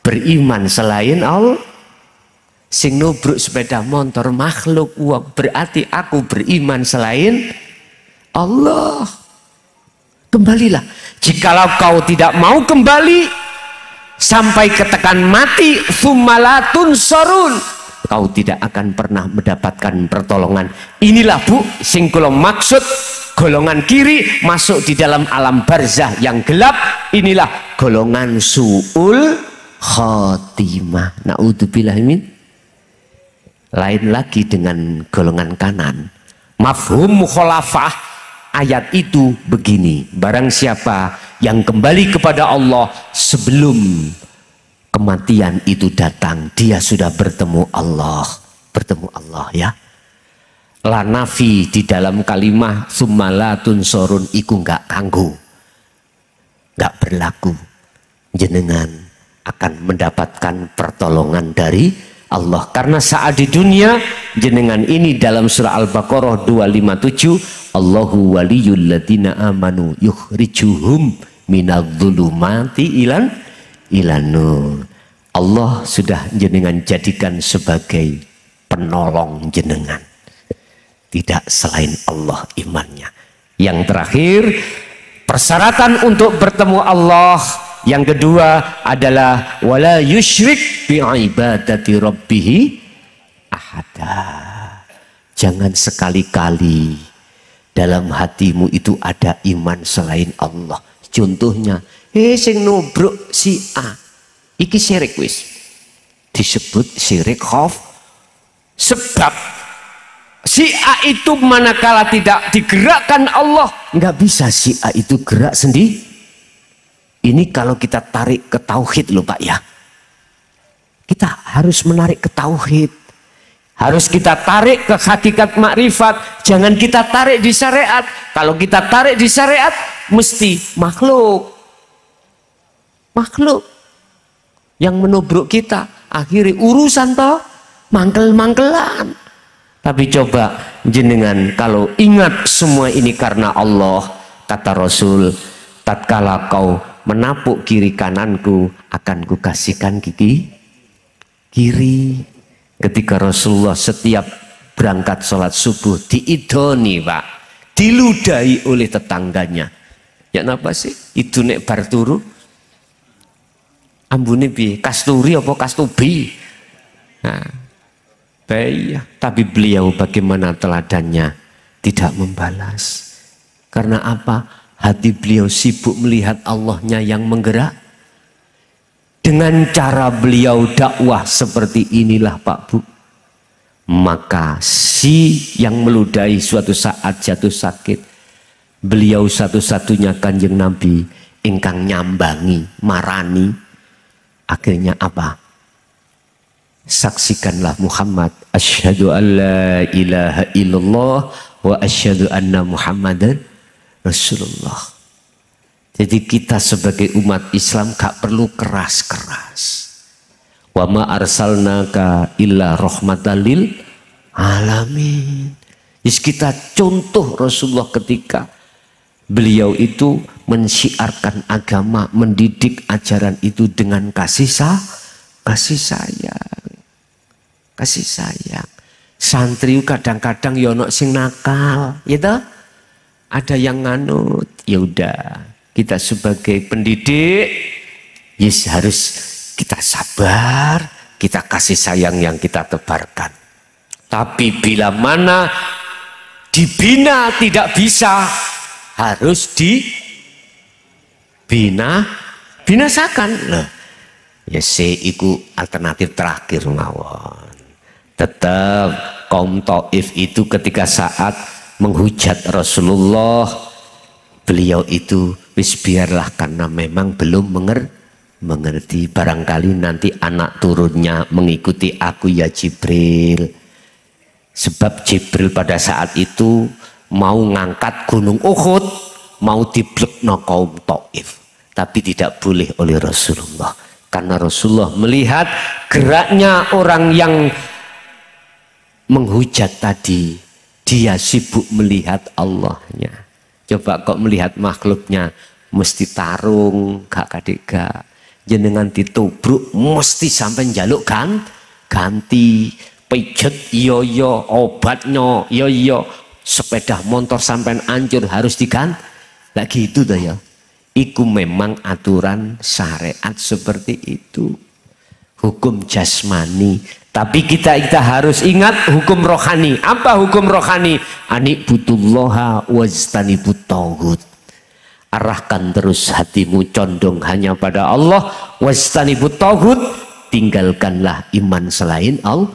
beriman selain Allah. Sing nubruk sepeda motor makhluk uang, berarti aku beriman selain Allah. Kembalilah. Jikalau kau tidak mau kembali sampai ketekan mati, summalatun sorun, kau tidak akan pernah mendapatkan pertolongan. Inilah bu sing kula maksud golongan kiri masuk di dalam alam barzah yang gelap. Inilah golongan su'ul khotimah. Na'udzubillah min. Lain lagi dengan golongan kanan. Mafhum mukhalafah ayat itu begini, barang siapa yang kembali kepada Allah sebelum kematian itu datang, dia sudah bertemu Allah ya. La nafi di dalam kalimah summalatun sorun iku enggak kanggo, enggak berlaku. Jenengan akan mendapatkan pertolongan dari Allah, karena saat di dunia jenengan ini dalam surah Al-Baqarah 257, Allahu waliyul ladina amanu yukhrijuhum minadh-dhulumati ilan nur. Allah sudah jenengan jadikan sebagai penolong jenengan, tidak selain Allah imannya. Yang terakhir, persyaratan untuk bertemu Allah yang kedua adalah wala yusyrik bi ibadati rabbih ahada. Jangan sekali-kali dalam hatimu itu ada iman selain Allah. Contohnya, sing nubruk si A, iki syirik wis. Disebut syirik khaf. Sebab si A itu manakala tidak digerakkan Allah, nggak bisa si A itu gerak sendiri. Ini kalau kita tarik ke tauhid loh Pak ya. Kita harus menarik ke tauhid. Harus kita tarik ke hakikat makrifat. Jangan kita tarik di syariat. Kalau kita tarik di syariat mesti makhluk. Makhluk yang menubruk kita. Akhirnya urusan toh mangkel-mangkelan. Tapi coba jenengan kalau ingat semua ini karena Allah, kata Rasul, tatkala kau menapuk kiri kananku akan kukasihkan gigi kiri. Ketika Rasulullah setiap berangkat sholat subuh diidoni Pak, diludahi oleh tetangganya. Ya napa sih itu nek bar turu ambune piye, kasturi apa kastubi? Nah, iya. Tapi beliau bagaimana teladannya, tidak membalas. Karena apa? Hati beliau sibuk melihat Allahnya yang menggerak. Dengan cara beliau dakwah seperti inilah Pak Bu, maka si yang meludahi suatu saat jatuh sakit, beliau satu-satunya Kanjeng Nabi ingkang nyambangi, marani. Akhirnya apa? Saksikanlah Muhammad, asyhadu an la ilaha illallah wa asyhadu anna Muhammadan Rasulullah. Jadi kita sebagai umat Islam gak perlu keras-keras. Wa ma arsalnaka illa rahmatan lil alamin. Jadi kita contoh Rasulullah ketika beliau itu mensyiarkan agama, mendidik ajaran itu dengan kasih sayang. Kasih sayang. Santri kadang-kadang yono sing nakal, gitu. Ada yang nganut, ya udah. Kita sebagai pendidik, yes, harus kita sabar, kita kasih sayang yang kita tebarkan. Tapi bila mana dibina tidak bisa, harus binasakan. Loh, ya iku alternatif terakhir mawon. Tetap kaum Taif itu ketika saat menghujat Rasulullah, beliau itu wis biarlah karena memang belum mengerti. Barangkali nanti anak turunnya mengikuti aku ya Jibril. Sebab Jibril pada saat itu mau ngangkat gunung Uhud, mau diblekno kaum Taif, tapi tidak boleh oleh Rasulullah. Karena Rasulullah melihat geraknya orang yang menghujat tadi, dia sibuk melihat Allahnya. Coba kok melihat makhluknya, mesti tarung, gak kadek-gak. Jenengan ditubruk, mesti sampai njaluk ganti. Pijet, yo, obatnya, yo, sepeda motor sampai hancur harus diganti. Lagi itu dah ya. Iku memang aturan syariat seperti itu. Hukum jasmani. Tapi kita harus ingat hukum rohani. Apa hukum rohani? Anibutullaha wajtanibut tauhid. Arahkan terus hatimu condong hanya pada Allah. Wajtanibut tauhid. Tinggalkanlah iman selain Allah.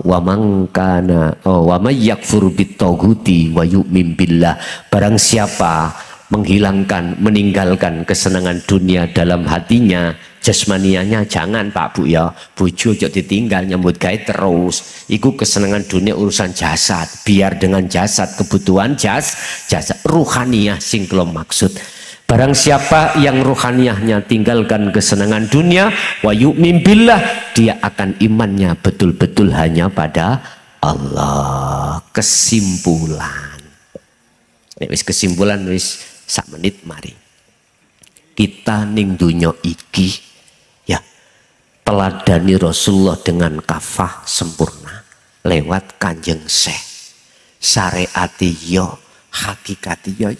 Wa man kana wa may yakfur bit tauhidi wa yu'min billah. Barang siapa meninggalkan kesenangan dunia dalam hatinya, jasmanianya jangan Pak Bu ya, bojo aja ditinggal nyambut gawe terus. Iku kesenangan dunia urusan jasad, biar dengan jasad kebutuhan jasad. Ruhaniyah sing kula maksud. Barang siapa yang ruhaniyahnya tinggalkan kesenangan dunia, wa yu'min billah, dia akan imannya betul-betul hanya pada Allah. Kesimpulan. Kesimpulan wis sak menit mari. Kita ning dunya iki ya teladani Rasulullah dengan kafah sempurna lewat Kanjeng Syekh. Syariati yo, hakikati yo.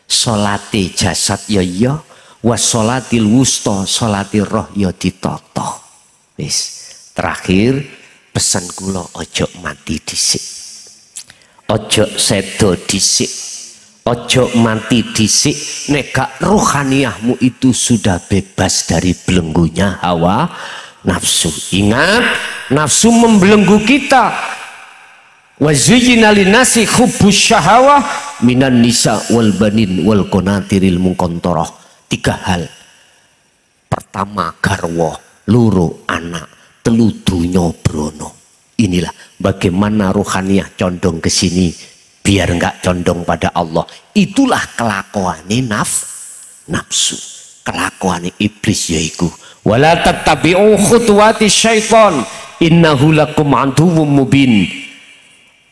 Salate jasad yo, wasolatil wusta, salati roh yo ditata. Wis, terakhir pesan kula ojo mati dhisik. Ojo sedo dhisik. Ojo mati dhisik, nek gak rohaniyahmu itu sudah bebas dari belenggunya hawa nafsu. Ingat, nafsu membelenggu kita. Wa zuyyina linnasi hubbus syahawah minan nisa wal banin wal qanatiril muqantarah. 3 hal. Pertama garwa, loro anak, telu donya brono. Inilah bagaimana rohaniyah condong ke sini biar enggak condong pada Allah. Itulah kelakuane nafsu, kelakuane iblis yaiku wala tattabi'u khutuwati syaiton innahu lakum aduwwum mubin.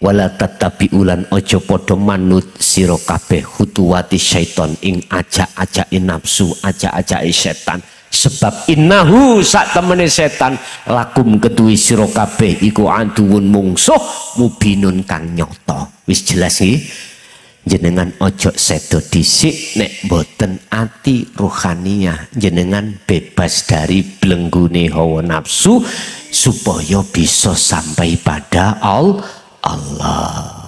Wala tattabi'ulan ojo padha manut sira kabeh khutuwati syaiton ing ajak-ajake nafsu, ajak-ajake setan. Sebab innahu sak temene setan lakum ketuwi sira kabeh iku aduwun mungsuh mubinun kang nyata. Wis jelas iki. Jenengan ojo sedo dhisik nek boten ati ruhaniyah. Jenengan bebas dari belenggune hawa nafsu supaya bisa sampai pada Allah.